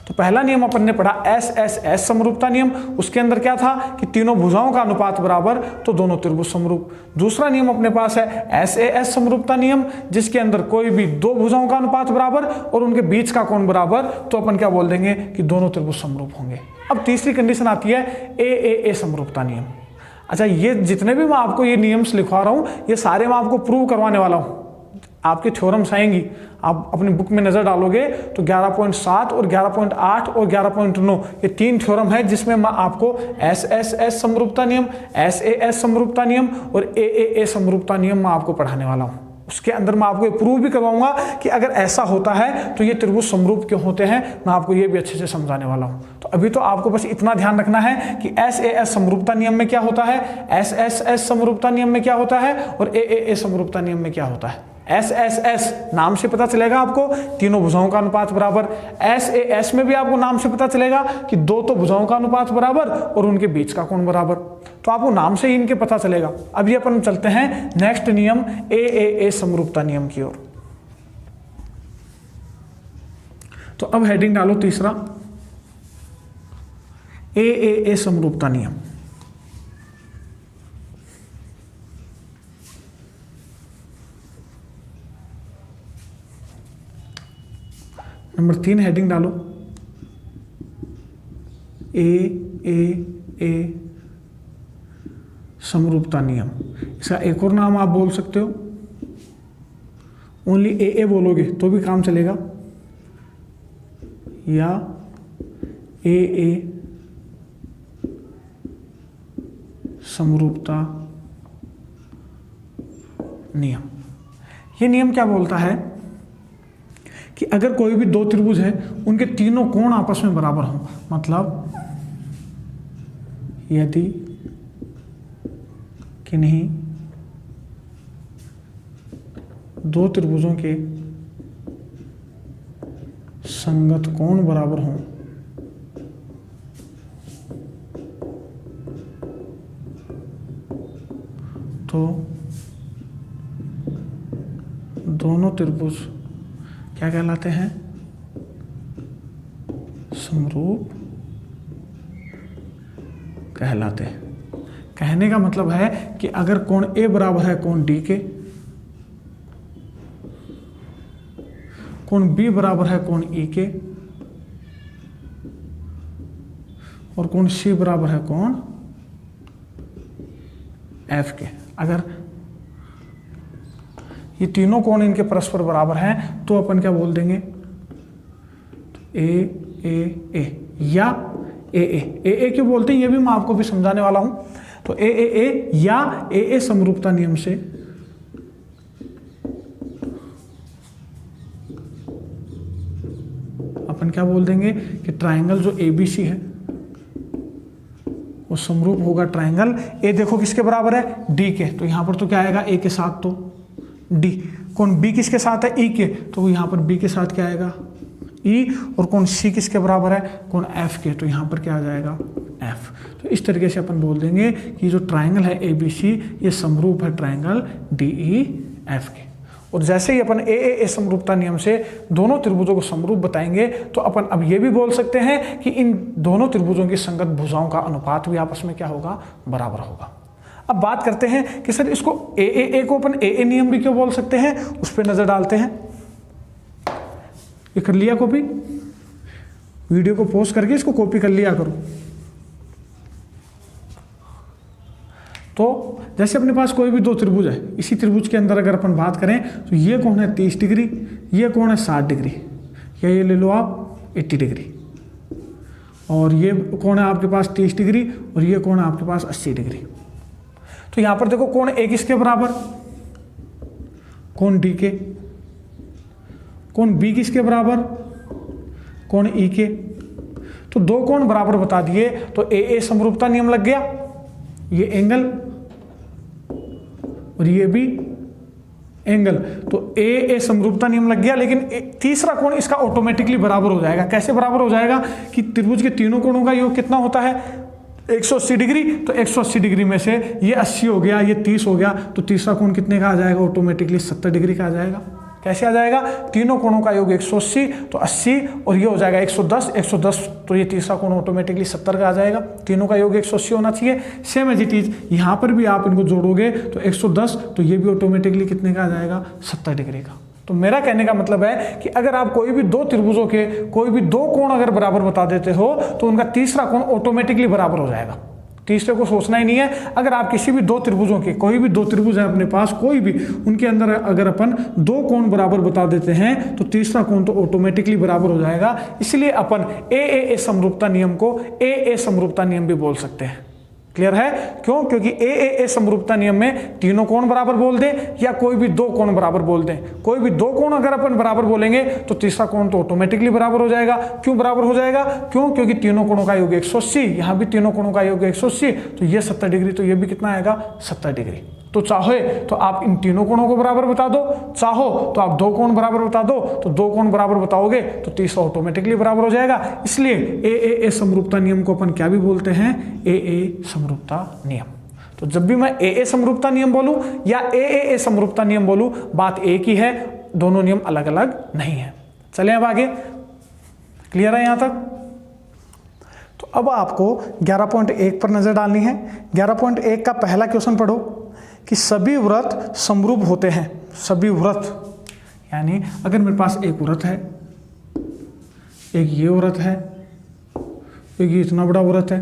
A: तो तो पहला नियम अपन ने पढ़ा एस एस एस समरूपता नियम, उसके अंदर क्या था कि तीनों भुजाओं का अनुपात बराबर तो दोनों त्रिभुज समरूप। दूसरा नियम अपने पास है एस ए एस समरूपता नियम, जिसके अंदर कोई भी दो भुजाओं का अनुपात बराबर और उनके बीच का कोण बराबर, तो अपन क्या बोल देंगे कि दोनों त्रिभुज समरूप होंगे। अब तीसरी कंडीशन आती है ए समरूपता नियम। अच्छा, ये जितने भी मैं आपको ये नियम्स लिखवा रहा हूँ ये सारे मैं आपको प्रूव करवाने वाला हूँ। आपके थ्योरम्स आएंगी, आप अपनी बुक में नजर डालोगे तो 11.7 और 11.8 और 11.9 ये 3 थ्योरम है जिसमें मैं आपको एस एस एस समरूपता नियम, एस ए एस समरूपता नियम और ए समरूपता नियम मैं आपको पढ़ाने वाला हूँ। उसके अंदर मैं आपको ये प्रूव भी करवाऊंगा कि अगर ऐसा होता है तो ये त्रिभुज समरूप क्यों होते हैं, मैं आपको ये भी अच्छे से समझाने वाला हूँ। तो अभी तो आपको बस इतना ध्यान रखना है कि एस ए एस समरूपता नियम में क्या होता है, एस एस एस समरूपता नियम में क्या होता है और ए समरूपता नियम में क्या होता है। एस एस एस नाम से पता चलेगा आपको तीनों भुजाओं का अनुपात बराबर, एस ए एस में भी आपको नाम से पता चलेगा कि दो तो भुजाओं का अनुपात बराबर और उनके बीच का कोण बराबर, तो आपको नाम से ही इनके पता चलेगा। अब ये अपन चलते हैं नेक्स्ट नियम ए समरूपता नियम की ओर। तो अब हेडिंग डालो तीसरा ए समरूपता नियम। नंबर 3 हेडिंग डालो ए समरूपता नियम। इसका एक और नाम आप बोल सकते हो, ओनली ए बोलोगे तो भी काम चलेगा, या ए समरूपता नियम। ये नियम क्या बोलता है कि अगर कोई भी दो त्रिभुज है उनके तीनों कोण आपस में बराबर हों, मतलब यदि किन्हीं दो त्रिभुजों के संगत कोण बराबर हों तो दोनों त्रिभुज क्या कहलाते हैं, समरूप कहलाते हैं। कहने का मतलब है कि अगर कोण ए बराबर है कोण डी के, कोण बी बराबर है कोण ई के और कोण सी बराबर है कोण एफ के, अगर ये तीनों कोण इनके परस्पर बराबर हैं तो अपन क्या बोल देंगे, ए या ए क्यों बोलते हैं ये भी मैं आपको भी समझाने वाला हूं। तो ए या ए समरूपता नियम से अपन क्या बोल देंगे कि ट्रायंगल जो ABC है वो समरूप होगा ट्रायंगल ए, देखो किसके बराबर है, डी के, तो यहां पर तो क्या आएगा ए के साथ तो डी, कोण बी किसके साथ है, ई के, तो यहाँ पर बी के साथ क्या आएगा ई, और कोण सी किसके बराबर है, कोण एफ के, तो यहाँ पर क्या आ जाएगा एफ। तो इस तरीके से अपन बोल देंगे कि जो ट्रायंगल है ABC ये समरूप है ट्रायंगल DEF के। और जैसे ही अपन ए समरूपता नियम से दोनों त्रिभुजों को समरूप बताएंगे तो अपन अब ये भी बोल सकते हैं कि इन दोनों त्रिभुजों की संगत भुजाओं का अनुपात भी आपस में क्या होगा, बराबर होगा। अब बात करते हैं कि सर इसको ए को अपन ए नियम भी क्यों बोल सकते हैं, उस पर नजर डालते हैं। ये कर लिया कॉपी, वीडियो को पॉज करके इसको कॉपी कर लिया करो। तो जैसे अपने पास कोई भी दो त्रिभुज है, इसी त्रिभुज के अंदर अगर अपन बात करें तो ये कोण है 30 डिग्री, ये कोण है 60 डिग्री, या ये ले लो आप 80 डिग्री, और ये कोण है आपके पास 30 डिग्री और ये कोण है आपके पास 80 डिग्री। तो यहां पर देखो कोण ए किसके बराबर, कोण डी के, कोण बी किसके बराबर, कोण ई के। तो दो कोण बराबर बता दिए तो ए समरूपता नियम लग गया, ये एंगल और ये भी एंगल, तो ए समरूपता नियम लग गया। लेकिन तीसरा कोण इसका ऑटोमेटिकली बराबर हो जाएगा। कैसे बराबर हो जाएगा कि त्रिभुज के तीनों कोणों का योग कितना होता है 180 डिग्री, तो 180 डिग्री में से ये 80 हो गया, ये 30 हो गया, तो तीसरा कोण कितने का आ जाएगा, ऑटोमेटिकली 70 डिग्री का आ जाएगा। कैसे आ जाएगा, तीनों कोणों का योग 180 तो 80 और ये हो जाएगा 110, 110 तो ये तीसरा कोण ऑटोमेटिकली 70 का आ जाएगा। तीनों का योग 180 होना चाहिए। सेम एज इट इज यहाँ पर भी आप इनको जोड़ोगे तो 110 तो ये भी ऑटोमेटिकली कितने का आ जाएगा, 70 डिग्री का। तो मेरा कहने का मतलब है कि अगर आप कोई भी दो त्रिभुजों के कोई भी दो कोण अगर बराबर बता देते हो तो उनका तीसरा कोण ऑटोमेटिकली बराबर हो जाएगा, तीसरे को सोचना ही नहीं है। अगर आप किसी भी दो त्रिभुजों के, कोई भी दो त्रिभुज है अपने पास कोई भी, उनके अंदर अगर अपन दो कोण बराबर बता देते हैं तो तीसरा कोण तो ऑटोमेटिकली बराबर हो जाएगा। इसलिए अपन ए समरूपता नियम को ए समरूपता नियम भी बोल सकते हैं। क्लियर है? क्यों? क्योंकि ए समरूपता नियम में तीनों कोण बराबर बोल दे या कोई भी दो कोण बराबर बोल दें, कोई भी दो कोण अगर अपन बराबर बोलेंगे तो तीसरा कोण तो ऑटोमेटिकली बराबर हो जाएगा। क्यों बराबर हो जाएगा? क्यों? क्योंकि तीनों कोणों का योग 180, यहाँ भी तीनों कोणों का योग 180 तो ये 70 डिग्री, तो ये भी कितना आएगा, 70 डिग्री। तो चाहे तो आप इन तीनों कोणों को बराबर बता दो, चाहो तो आप दो कोण बराबर बता दो, तो दो कोण बराबर बताओगे तो तीसरा ऑटोमेटिकली बराबर हो जाएगा। इसलिए ए समरूपता नियम को अपन क्या भी बोलते हैं, ए समरूपता नियम। तो जब भी मैं ए समरूपता नियम बोलूं या ए समरूपता नियम बोलूं, बात एक ही है, दोनों नियम अलग अलग नहीं है। चलें अब आगे, क्लियर है यहां तक? तो अब आपको 11.1 पर नजर डालनी है। 11.1 का पहला क्वेश्चन पढ़ो कि सभी वृत्त समरूप होते हैं। सभी वृत्त यानी अगर मेरे पास एक वृत्त है, एक ये वृत्त है, एक ये इतना बड़ा वृत्त है,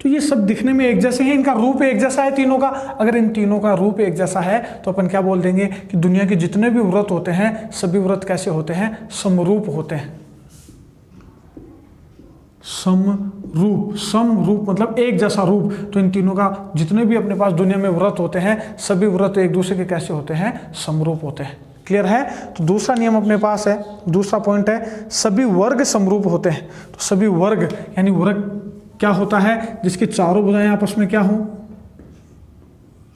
A: तो ये सब दिखने में एक जैसे हैं, इनका रूप एक जैसा है तीनों का। अगर इन तीनों का रूप एक जैसा है तो अपन क्या बोल देंगे कि दुनिया के जितने भी वृत्त होते हैं सभी वृत्त कैसे होते हैं, समरूप होते हैं। समरूप मतलब एक जैसा रूप। तो इन तीनों का जितने भी अपने पास दुनिया में वृत्त होते हैं सभी वृत्त एक दूसरे के कैसे होते हैं, समरूप होते हैं। क्लियर है? तो दूसरा नियम अपने पास है, दूसरा पॉइंट है सभी वर्ग समरूप होते हैं। तो सभी वर्ग यानी वर्ग क्या होता है, जिसकी चारों भुजाएं आपस में क्या हो,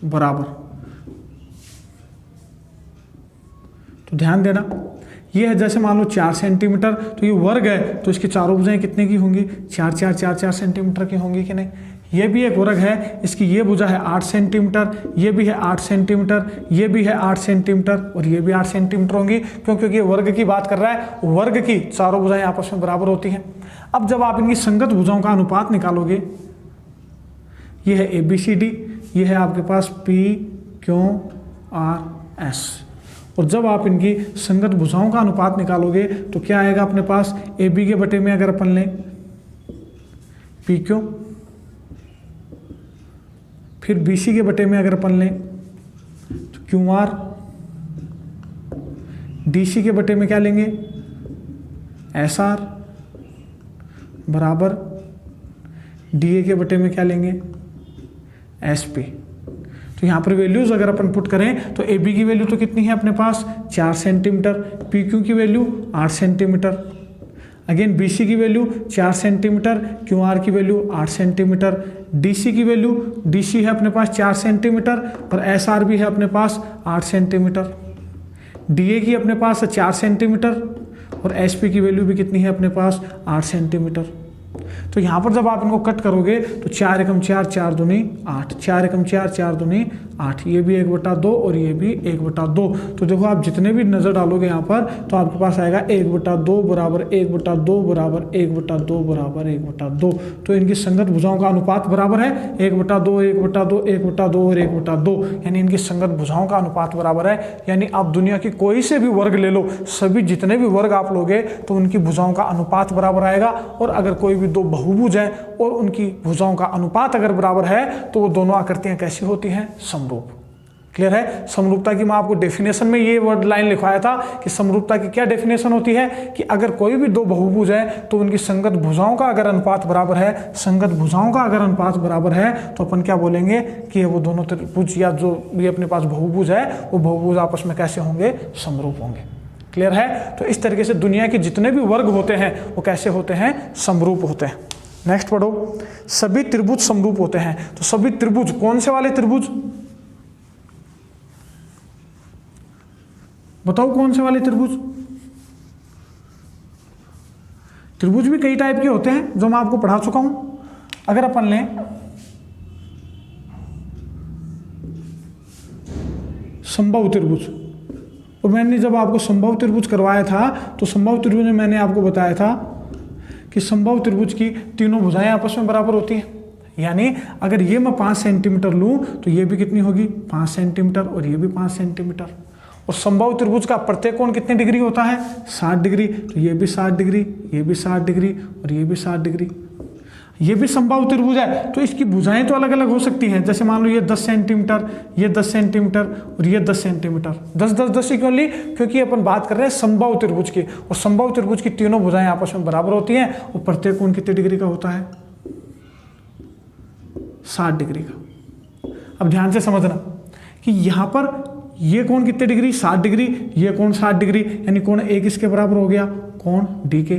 A: बराबर। तो ध्यान देना, ये है जैसे मान लो 4 सेंटीमीटर, तो ये वर्ग है तो इसकी चारों भुजाएं कितने की होंगी, 4 सेंटीमीटर की होंगी कि नहीं। ये भी एक वर्ग है, इसकी ये भुजा है 8 सेंटीमीटर, ये भी है 8 सेंटीमीटर, ये भी है 8 सेंटीमीटर और ये भी 8 सेंटीमीटर होंगी। क्यों? क्योंकि ये वर्ग की बात कर रहा है, वर्ग की चारों भुजाएं आपस में बराबर होती हैं। अब जब आप इनकी संगत भुजाओं का अनुपात निकालोगे, ये है ABCD, ये है आपके पास PQRS, और जब आप इनकी संगत भुजाओं का अनुपात निकालोगे तो क्या आएगा अपने पास, AB के बटे में अगर अपन लें PQ, फिर BC के बटे में अगर अपन लें तो QR, DC के बटे में क्या लेंगे, SR, बराबर DA के बटे में क्या लेंगे, SP। तो यहाँ पर वैल्यूज अगर अपन पुट करें तो AB की वैल्यू तो कितनी है अपने पास, 4 सेंटीमीटर, PQ की वैल्यू 8 सेंटीमीटर, अगेन BC की वैल्यू 4 सेंटीमीटर, QR की वैल्यू 8 सेंटीमीटर, DC की वैल्यू, DC है अपने पास 4 सेंटीमीटर और SR भी है अपने पास 8 सेंटीमीटर, DA की अपने पास 4 सेंटीमीटर और SP की वैल्यू भी कितनी है अपने पास, 8 सेंटीमीटर। तो यहाँ पर जब आप इनको कट करोगे तो 4 एकम 4, 4 दूनी 8, 4 एकम 4, 4 दूनी 8, ये भी 1/2 और ये भी 1/2। तो देखो आप जितने भी नज़र डालोगे यहाँ पर तो आपके पास आएगा 1/2 बराबर 1/2 बराबर 1/2 बराबर 1/2। तो इनकी संगत भुजाओं का अनुपात बराबर है 1/2, 1/2, 1/2 और 1/2, यानी इनकी संगत भुजाओं का अनुपात बराबर है। यानी आप दुनिया की कोई से भी वर्ग ले लो, सभी जितने भी वर्ग आप लोगे तो उनकी भुजाओं का अनुपात बराबर आएगा। और अगर कोई भी दो बहुभुज है और उनकी भुजाओं का अनुपात अगर बराबर है तो वो दोनों आकृतियां कैसी होती हैं, समरूप। क्लियर है? समरूपता की मैं आपको डेफिनेशन में ये वर्ड लाइन लिखवाया था कि समरूपता की क्या डेफिनेशन होती है कि अगर कोई भी दो बहुभुज है तो उनकी संगत भुजाओं का अगर अनुपात बराबर है, संगत भुजाओं का अगर अनुपात बराबर है तो अपन क्या बोलेंगे कि वो दोनों त्रिभुज या जो भी अपने पास बहुभुज है वो बहुभुज आपस में कैसे होंगे, समरूप होंगे। क्लियर है? तो इस तरीके से दुनिया के जितने भी वर्ग होते हैं वो कैसे होते हैं, समरूप होते हैं। नेक्स्ट पढ़ो, सभी त्रिभुज समरूप होते हैं। तो सभी त्रिभुज कौन से वाले त्रिभुज, बताओ कौन से वाले त्रिभुज। त्रिभुज भी कई टाइप के होते हैं जो मैं आपको पढ़ा चुका हूं। अगर अपन लें समबाहु त्रिभुज, और मैंने जब आपको समबाहु त्रिभुज करवाया था तो समबाहु त्रिभुज में मैंने आपको बताया था कि समबाहु त्रिभुज की तीनों भुजाएं आपस में बराबर होती हैं। यानी अगर ये मैं 5 सेंटीमीटर लूँ तो ये भी कितनी होगी 5 सेंटीमीटर और ये भी 5 सेंटीमीटर। और समबाहु त्रिभुज का प्रत्येक कोण कितने डिग्री होता है 60 डिग्री। तो ये भी 60 डिग्री, ये भी 60 डिग्री और ये भी 60 डिग्री। ये भी समबाहु त्रिभुज है तो इसकी भुजाएं तो अलग अलग हो सकती हैं। जैसे मान लो ये 10 सेंटीमीटर, ये 10 सेंटीमीटर और ये 10 सेंटीमीटर। 10 10 10 क्यों ली? क्योंकि अपन बात कर रहे हैं समबाहु त्रिभुज की, और समबाहु त्रिभुज की तीनों भुजाएं आपस में बराबर होती हैं और प्रत्येक कोण कितने डिग्री का होता है 60 डिग्री का। अब ध्यान से समझना कि यहां पर ये कोण कितने डिग्री 60 डिग्री, ये कोण 60 डिग्री, यानी कोण ए किसके बराबर हो गया कोण डी के।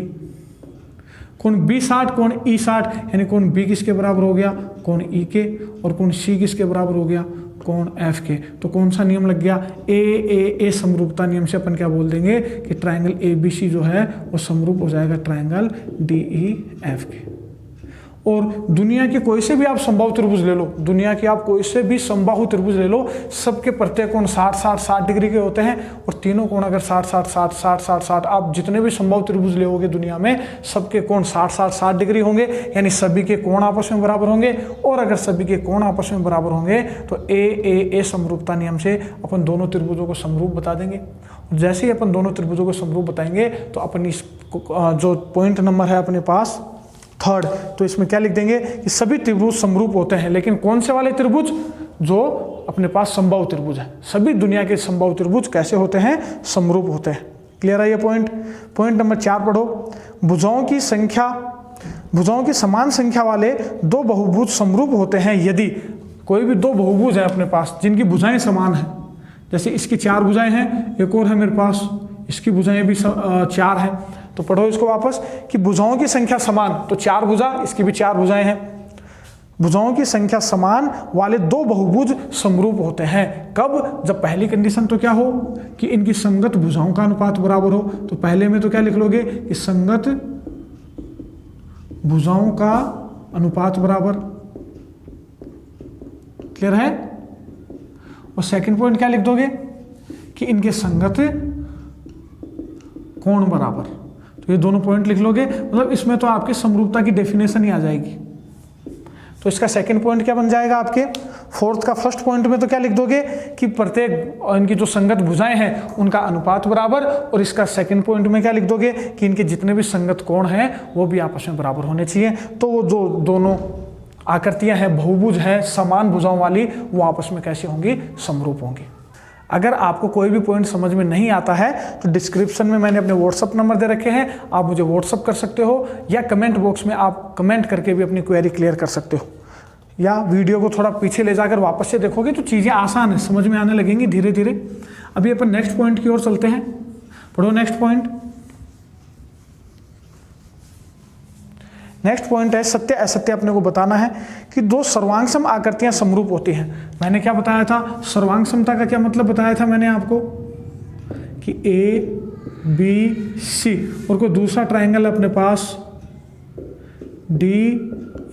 A: कोण बी 60, कोण ई 60, यानी कोण बी किसके बराबर हो गया कोण ई के, और कोण सी किसके बराबर हो गया कोण एफ के। तो कौन सा नियम लग गया ए समरूपता नियम से अपन क्या बोल देंगे कि ट्रायंगल ए बी सी जो है वो समरूप हो जाएगा ट्रायंगल डी ई एफ के। और दुनिया के कोई से भी आप समबाहु त्रिभुज ले लो, दुनिया की आप कोई से भी समबाहु त्रिभुज ले लो, सबके प्रत्येक कोण 60 डिग्री के होते हैं। और तीनों कोण अगर 60 आप जितने भी समबाहु त्रिभुज लेोगे दुनिया में सबके कोण 60 डिग्री होंगे, यानी सभी के कोण आपस में बराबर होंगे। और अगर सभी के कोण आपस में बराबर होंगे तो ए समरूपता नियम से अपन दोनों त्रिभुजों को समरूप बता देंगे। जैसे ही अपन दोनों त्रिभुजों को समरूप बताएंगे तो अपन इस जो पॉइंट नंबर है अपने पास 3rd, तो इसमें क्या लिख देंगे कि सभी त्रिभुज समरूप होते हैं। लेकिन कौन से वाले त्रिभुज? जो अपने पास समबाहु त्रिभुज है। सभी दुनिया के समबाहु त्रिभुज कैसे होते हैं समरूप होते हैं। क्लियर है ये पॉइंट? पॉइंट नंबर 4 पढ़ो। भुजाओं की समान संख्या वाले दो बहुभुज समरूप होते हैं यदि कोई भी दो बहुभुज है अपने पास जिनकी भुजाएं समान हैं। जैसे इसकी 4 भुजाएं हैं, एक और है मेरे पास, इसकी भुजाएं भी 4 हैं। तो पढ़ो इसको वापस कि भुजाओं की संख्या समान, तो 4 भुजा, इसकी भी 4 भुजाएं हैं। भुजाओं की संख्या समान वाले दो बहुभुज समरूप होते हैं। कब? जब पहली कंडीशन तो क्या हो कि इनकी संगत भुजाओं का अनुपात बराबर हो। तो पहले में तो क्या लिख लोगे कि संगत भुजाओं का अनुपात बराबर। क्लियर है? और सेकंड पॉइंट क्या लिख दोगे कि इनके संगत कोण बराबर। तो ये दोनों पॉइंट लिख लोगे, मतलब इसमें तो आपकी समरूपता की डेफिनेशन ही आ जाएगी। तो इसका सेकंड पॉइंट क्या बन जाएगा आपके 4th का फर्स्ट पॉइंट में तो क्या लिख दोगे कि प्रत्येक इनकी जो संगत भुजाएं हैं उनका अनुपात बराबर। और इसका सेकंड पॉइंट में क्या लिख दोगे कि इनके जितने भी संगत कोण हैं वो भी आपस में बराबर होने चाहिए। तो वो जो दोनों आकृतियां हैं बहुभुज हैं समान भुजाओं वाली, वो आपस में कैसी होंगी समरूप होंगी। अगर आपको कोई भी पॉइंट समझ में नहीं आता है तो डिस्क्रिप्शन में मैंने अपने व्हाट्सअप नंबर दे रखे हैं, आप मुझे व्हाट्सअप कर सकते हो, या कमेंट बॉक्स में आप कमेंट करके भी अपनी क्वेरी क्लियर कर सकते हो, या वीडियो को थोड़ा पीछे ले जाकर वापस से देखोगे तो चीज़ें आसान है, समझ में आने लगेंगी धीरे धीरे। अभी अपन नेक्स्ट पॉइंट की ओर चलते हैं। पढ़ो नेक्स्ट पॉइंट। नेक्स्ट पॉइंट है सत्य असत्य अपने को बताना है कि दो सर्वांगसम आकृतियां समरूप होती हैं। मैंने क्या बताया था? सर्वांग समता का क्या मतलब बताया था मैंने आपको कि ए बी सी और कोई दूसरा ट्रायंगल अपने पास डी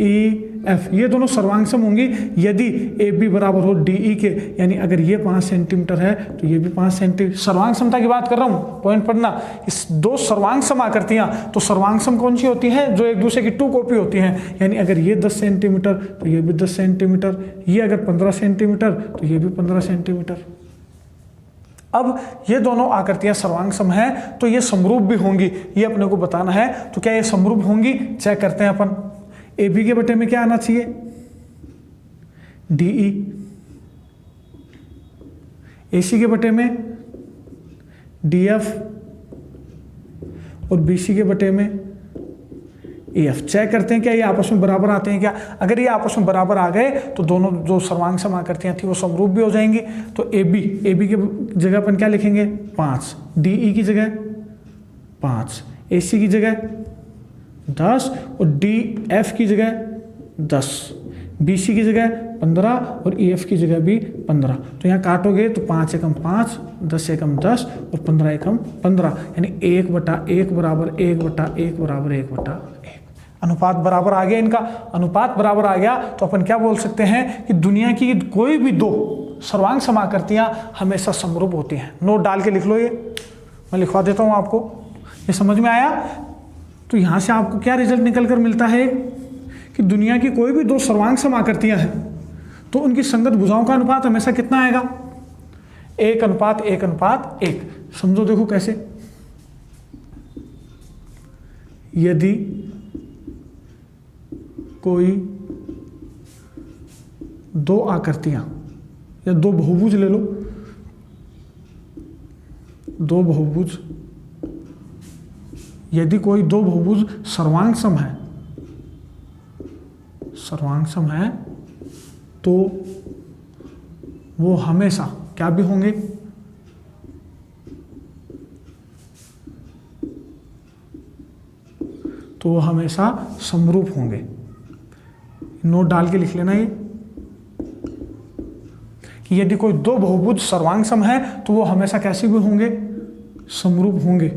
A: ई एफ, ये दोनों सर्वांगसम होंगी यदि ए बी बराबर हो डी ई के। यानी अगर ये 5 सेंटीमीटर है तो ये भी 5 सेंटीमीटर। सर्वांग समता की बात कर रहा हूँ, पॉइंट पढ़ना। इस दो सर्वांगसम आकृतियां, तो सर्वांगसम कौन सी होती हैं? जो एक दूसरे की 2 कॉपी होती हैं। यानी अगर ये 10 सेंटीमीटर तो ये भी 10 सेंटीमीटर, ये अगर 15 सेंटीमीटर तो ये भी 15 सेंटीमीटर। अब ये दोनों आकृतियां सर्वांगसम हैं तो ये समरूप भी होंगी, ये अपने को बताना है। तो क्या ये समरूप होंगी? चेक करते हैं अपन। ए बी के बटे में क्या आना चाहिए? D E. ए सी के बटे में डी एफ और बी सी के बटे में ए एफ। चेक करते हैं क्या ये आपस में बराबर आते हैं क्या। अगर ये आपस में बराबर आ गए तो दोनों जो सर्वांगसम आकृतियां थी वो समरूप भी हो जाएंगी। तो ए बी के जगह अपन क्या लिखेंगे? 5, डी ई की जगह 5, ए सी की जगह 10 और डी एफ की जगह 10, बी सी की जगह 15 और ई एफ की जगह भी 15। तो यहाँ काटोगे तो 5 एकम 5, 10 एकम 10 और 15 एकम 15, यानी 1/1 बराबर 1/1 बराबर 1/1। अनुपात बराबर आ गया इनका। अनुपात बराबर आ गया तो अपन क्या बोल सकते हैं कि दुनिया की कोई भी दो सर्वांग सम आकृतियां हमेशा समरूप होती हैं। नोट डाल के लिख लो, ये मैं लिखवा देता हूं आपको। ये समझ में आया? तो यहां से आपको क्या रिजल्ट निकल कर मिलता है कि दुनिया की कोई भी दो सर्वांग सम आकृतियां हैं तो उनकी संगत भुजाओं का अनुपात हमेशा कितना आएगा? 1:1:1। समझो, देखो कैसे। यदि कोई दो आकृतियां या दो बहुभुज ले लो, दो बहुभुज, यदि कोई दो बहुभुज सर्वांग सम है, सर्वांग सम है तो वो हमेशा क्या भी होंगे? तो वो हमेशा समरूप होंगे। नोट डाल के लिख लेना ये कि यदि कोई दो बहुभुज सर्वांग सम है तो वो हमेशा कैसे भी होंगे? समरूप होंगे।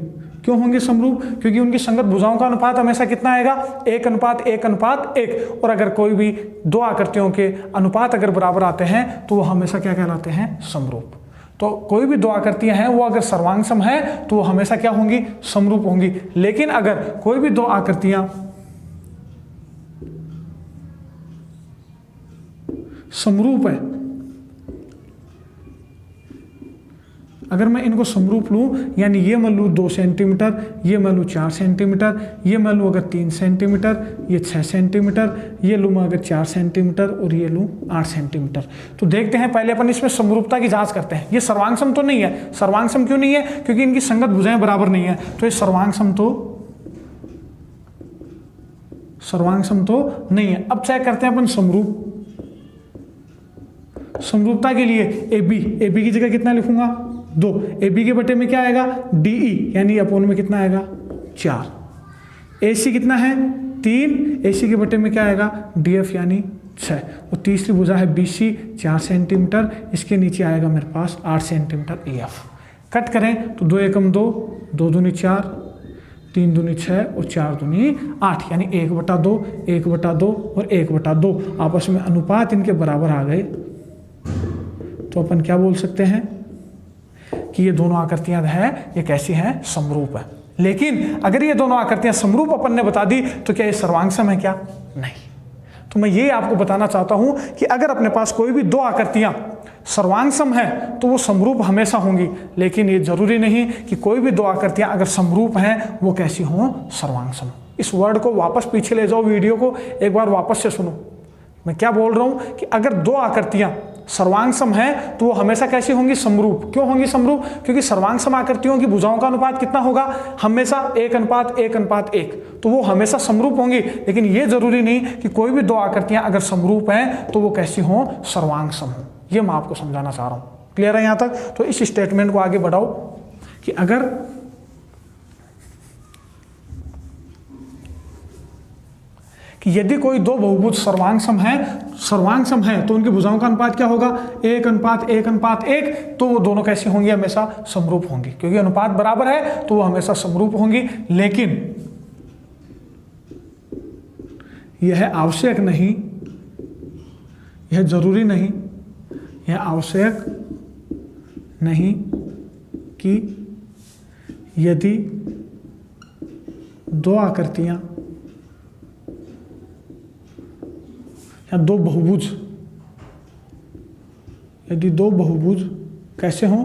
A: क्यों होंगे समरूप? क्योंकि उनकी संगत भुजाओं का अनुपात हमेशा कितना आएगा? 1:1:1। और अगर कोई भी दो आकृतियों के अनुपात अगर बराबर आते हैं तो वो हमेशा क्या कहलाते हैं? समरूप। तो कोई भी दो आकृतियां हैं वो अगर सर्वांग सम है तो वो हमेशा क्या होंगी? समरूप होंगी। लेकिन अगर कोई भी दो आकृतियां समरूप है, अगर मैं इनको समरूप लूं, यानी ये मैं लूँ 2 सेंटीमीटर, ये मैं लूँ 4 सेंटीमीटर, ये मैं लूँ अगर 3 सेंटीमीटर, ये 6 सेंटीमीटर, ये लूँ मैं अगर 4 सेंटीमीटर और ये लूँ 8 सेंटीमीटर, तो देखते हैं पहले अपन इसमें समरूपता की जांच करते हैं। ये सर्वांग सम तो नहीं है। सर्वांग सम क्यों नहीं है? क्योंकि इनकी संगत भुजाएं बराबर नहीं है। तो ये सर्वांग सम तो नहीं है। अब चेक करते हैं अपन समरूपता के लिए AB की जगह कितना लिखूंगा? 2। AB के बटे में क्या आएगा? DE, यानी अपोन में कितना आएगा? 4। AC कितना है? 3। AC के बटे में क्या आएगा? DF यानी 6। और तीसरी भुजा है BC 4 सेंटीमीटर, इसके नीचे आएगा मेरे पास 8 सेंटीमीटर EF। कट करें तो 2 एकम 2, 2 दूनी 4, 3 दूनी 6 और 4 दूनी 8, यानी 1/2, 1/2 और 1/2 आपस में अनुपात इनके बराबर आ गए। तो अपन क्या बोल सकते हैं कि ये दोनों आकृतियां हैं, ये कैसी हैं? समरूप है। लेकिन अगर ये दोनों आकृतियां समरूप अपन ने बता दी तो क्या ये सर्वांग सम है क्या? नहीं। तो मैं ये आपको बताना चाहता हूं कि अगर अपने पास कोई भी दो आकृतियां सर्वांग सम है तो वो समरूप हमेशा होंगी, लेकिन ये जरूरी नहीं कि कोई भी दो आकृतियां अगर समरूप हैं वो कैसी हों? सर्वांग सम। इस वर्ड को वापस पीछे ले जाओ, वीडियो को एक बार वापस से सुनो। मैं क्या बोल रहा हूं कि अगर दो आकृतियां सर्वांग सम है तो वो हमेशा कैसी होंगी? समरूप। क्यों होंगी समरूप? क्योंकि सर्वांग सम आकृतियों की भुजाओं का अनुपात कितना होगा? हमेशा 1:1:1। तो वो हमेशा समरूप होंगी। लेकिन ये जरूरी नहीं कि कोई भी दो आकृतियां अगर समरूप हैं तो वो कैसी हों? सर्वांग सम हो। ये मैं आपको समझाना चाह रहा हूं। क्लियर है यहां तक? तो इस स्टेटमेंट को आगे बढ़ाओ कि अगर यदि कोई दो बहुभुज सर्वांग सम है तो उनकी भुजाओं का अनुपात क्या होगा? 1:1:1। तो वो दोनों कैसी होंगी? हमेशा समरूप होंगी। क्योंकि अनुपात बराबर है तो वो हमेशा समरूप होंगी। लेकिन यह आवश्यक नहीं, यह जरूरी नहीं, यह आवश्यक नहीं कि यदि दो आकृतियां या दो बहुभुज, यदि दो बहुभुज कैसे हों?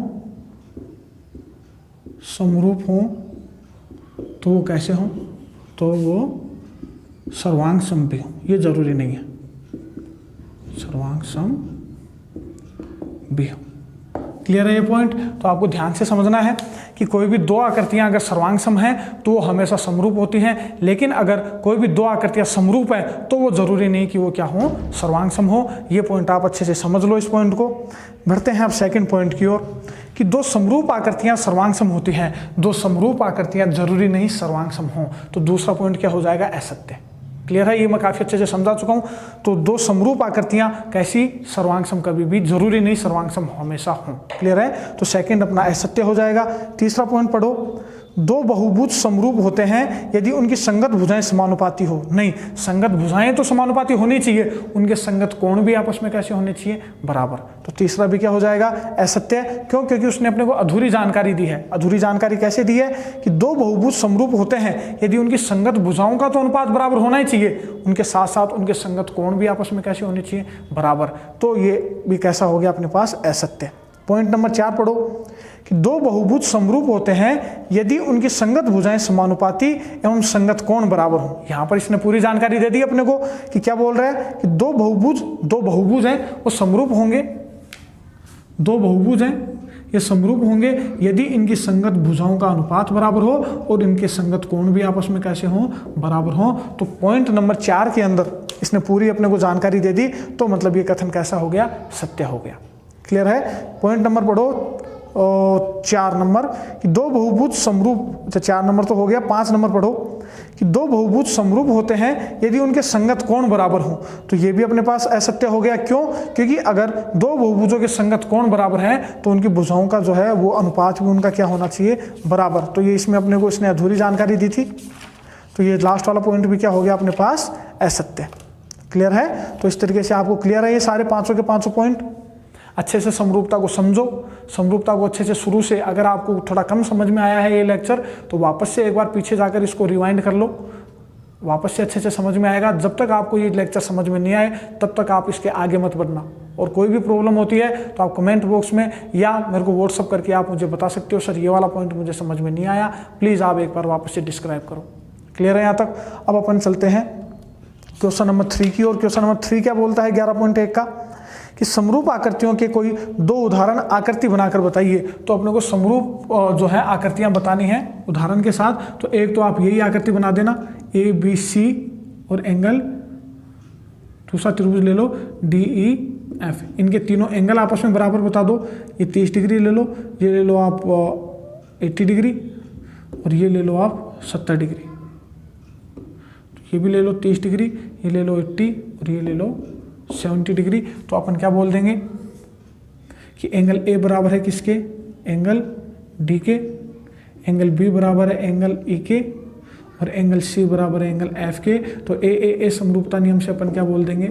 A: समरूप हों, तो वो कैसे हों? तो वो सर्वांग सम भी हों। ये जरूरी नहीं है, सर्वांग सम भी हो। क्लियर है ये पॉइंट? तो आपको ध्यान से समझना है कि कोई भी दो आकृतियां अगर सर्वांग सम हैं तो वो हमेशा समरूप होती हैं। लेकिन अगर कोई भी दो आकृतियां समरूप हैं तो वो जरूरी नहीं कि वो क्या हो? सर्वांग सम हो। ये पॉइंट आप अच्छे से समझ लो। इस पॉइंट को बढ़ते हैं अब सेकंड पॉइंट की ओर कि दो समरूप आकृतियां सर्वांग सम होती हैं, दो समरूप आकृतियां जरूरी नहीं सर्वांग सम हो। तो दूसरा पॉइंट क्या हो जाएगा? असत्य। क्लियर है? ये मैं काफ़ी अच्छे से समझा चुका हूँ। तो दो समरूप आकृतियां कैसी? सर्वांग सम कभी भी जरूरी नहीं सर्वांग सम हमेशा हों। क्लियर है? तो सेकंड अपना असत्य हो जाएगा। तीसरा पॉइंट पढ़ो। दो बहुभुज समरूप होते हैं यदि उनकी संगत भुजाएं समानुपाती हो। नहीं, संगत भुजाएं तो समानुपाती होनी चाहिए, उनके संगत कोण भी आपस में कैसे होने चाहिए, बराबर। तो तीसरा भी क्या हो जाएगा, असत्य। क्यों? क्योंकि उसने अपने को अधूरी जानकारी दी है। अधूरी जानकारी कैसे दी है कि दो बहुभुज समरूप होते हैं यदि उनकी संगत भुजाओं का तो अनुपात बराबर होना ही चाहिए, उनके साथ साथ उनके संगत कोण भी आपस में कैसे होने चाहिए, बराबर। तो ये भी कैसा हो गया अपने पास, असत्य। पॉइंट नंबर 4 पढ़ो कि दो बहुभुज समरूप होते हैं यदि उनकी संगत भुजाएं समानुपाती एवं संगत कोण बराबर हो। यहां पर इसने पूरी जानकारी दे दी अपने को कि क्या बोल रहा है कि दो बहुभुज हैं वो समरूप होंगे, दो बहुभुज हैं ये समरूप होंगे यदि इनकी संगत भुजाओं का अनुपात बराबर हो और इनके संगत कोण भी आपस में कैसे हो, बराबर हो। तो पॉइंट नंबर 4 के अंदर इसने पूरी अपने को जानकारी दे दी, तो मतलब ये कथन कैसा हो गया, सत्य हो गया। क्लियर है? पॉइंट नंबर पढ़ो 4 नंबर कि दो बहुभुज समरूप, 4 नंबर तो हो गया। 5 नंबर पढ़ो कि दो बहुभुज समरूप होते हैं यदि उनके संगत कोण बराबर हो। तो ये भी अपने पास असत्य हो गया। क्यों? क्योंकि अगर दो बहुभुजों के संगत कोण बराबर हैं तो उनकी भुजाओं का जो है वो अनुपात भी उनका क्या होना चाहिए, बराबर। तो ये इसमें अपने को इसने अधूरी जानकारी दी थी, तो ये लास्ट वाला पॉइंट भी क्या हो गया अपने पास, असत्य। क्लियर है? तो इस तरीके से आपको क्लियर है ये सारे 500 के 500 पॉइंट। अच्छे से समरूपता को समझो, समरूपता को अच्छे से शुरू से, अगर आपको थोड़ा कम समझ में आया है ये लेक्चर तो वापस से एक बार पीछे जाकर इसको रिवाइंड कर लो, वापस से अच्छे से समझ में आएगा। जब तक आपको ये लेक्चर समझ में नहीं आए तब तक आप इसके आगे मत बढ़ना। और कोई भी प्रॉब्लम होती है तो आप कमेंट बॉक्स में या मेरे को व्हाट्सअप करके आप मुझे बता सकते हो, सर ये वाला पॉइंट मुझे समझ में नहीं आया, प्लीज़ आप एक बार वापस से डिस्क्राइब करो। क्लियर है यहाँ तक? अब अपन चलते हैं क्वेश्चन नंबर 3 की ओर। क्वेश्चन नंबर 3 क्या बोलता है 11.1 का कि समरूप आकृतियों के कोई दो उदाहरण आकृति बनाकर बताइए। तो अपने को समरूप जो है आकृतियां बतानी है उदाहरण के साथ। तो एक तो आप यही आकृति बना देना, ABC और एंगल, दूसरा त्रिभुज ले लो DEF, इनके तीनों एंगल आपस में बराबर बता दो। ये 30 डिग्री ले लो, ये ले लो आप 80 डिग्री और ये ले लो आप 70 डिग्री। ये भी ले लो 30 डिग्री, ये ले लो 80 और ये ले लो 70 डिग्री। तो अपन क्या बोल देंगे कि एंगल A बराबर है किसके, एंगल D के, एंगल B बराबर है एंगल E के और एंगल C बराबर है एंगल F के। तो A समरूपता नियम से अपन क्या बोल देंगे,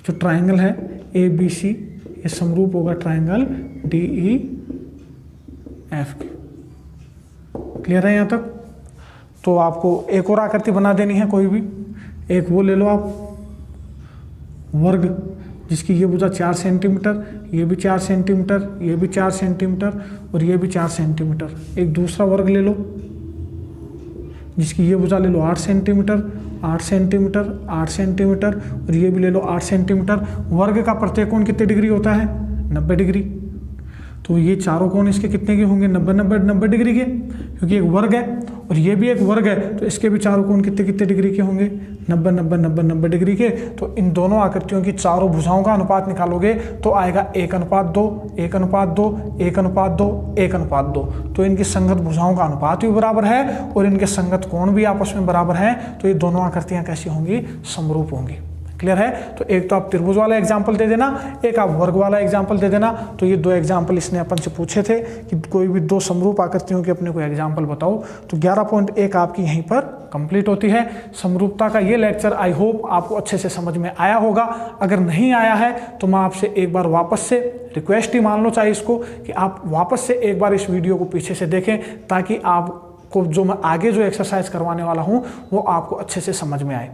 A: जो ट्रायंगल है ABC ये समरूप होगा ट्रायंगल DEF के। क्लियर है यहाँ तक? तो आपको एक और आकृति बना देनी है कोई भी एक, वो ले लो आप वर्ग, जिसकी ये भुजा 4 सेंटीमीटर, ये भी 4 सेंटीमीटर, ये भी 4 सेंटीमीटर और ये भी 4 सेंटीमीटर। एक दूसरा वर्ग ले लो जिसकी ये भुजा ले लो 8 सेंटीमीटर, 8 सेंटीमीटर, 8 सेंटीमीटर और ये भी ले लो 8 सेंटीमीटर। वर्ग का प्रत्येक कोण कितने डिग्री होता है, 90 डिग्री। तो ये चारों कोण इसके कितने के होंगे, 90 डिग्री के, क्योंकि एक वर्ग है और ये भी एक वर्ग है। तो इसके भी चारों कोण कितने डिग्री के होंगे, 90 डिग्री के। तो इन दोनों आकृतियों की चारों भुजाओं का अनुपात निकालोगे तो आएगा 1:2, 1:2, 1:2, 1:2। तो इनकी संगत भुजाओं का अनुपात भी बराबर है और इनके संगत कोण भी आपस में बराबर हैं। तो ये दोनों आकृतियाँ कैसी होंगी, समरूप होंगी। क्लियर है? तो एक तो आप त्रिभुज वाला एग्जाम्पल दे देना, एक आप वर्ग वाला एग्जाम्पल दे देना। तो ये 2 एग्जाम्पल इसने अपन से पूछे थे कि कोई भी 2 समरूप आकृतियों के अपने को एग्जाम्पल बताओ। तो 11.1 आपकी यहीं पर कंप्लीट होती है। समरूपता का ये लेक्चर आई होप आपको अच्छे से समझ में आया होगा। अगर नहीं आया है तो मैं आपसे एक बार वापस से रिक्वेस्ट ही मान लो चाहे इसको, कि आप वापस से एक बार इस वीडियो को पीछे से देखें ताकि आपको जो मैं आगे जो एक्सरसाइज करवाने वाला हूँ वो आपको अच्छे से समझ में आए।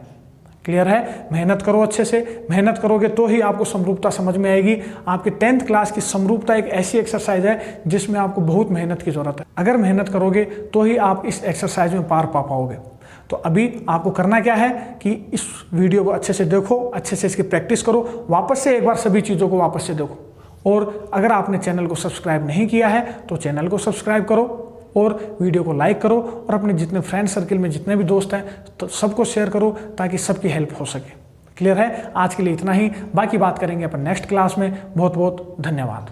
A: क्लियर है? मेहनत करो अच्छे से, मेहनत करोगे तो ही आपको समरूपता समझ में आएगी। आपके 10th क्लास की समरूपता एक ऐसी एक्सरसाइज है जिसमें आपको बहुत मेहनत की जरूरत है। अगर मेहनत करोगे तो ही आप इस एक्सरसाइज में पार पा पाओगे। तो अभी आपको करना क्या है कि इस वीडियो को अच्छे से देखो, अच्छे से इसकी प्रैक्टिस करो, वापस से एक बार सभी चीज़ों को वापस से देखो। और अगर आपने चैनल को सब्सक्राइब नहीं किया है तो चैनल को सब्सक्राइब करो और वीडियो को लाइक करो और अपने जितने फ्रेंड सर्किल में जितने भी दोस्त हैं तो सबको शेयर करो ताकि सबकी हेल्प हो सके। क्लियर है? आज के लिए इतना ही, बाकी बात करेंगे अपन नेक्स्ट क्लास में। बहुत बहुत धन्यवाद।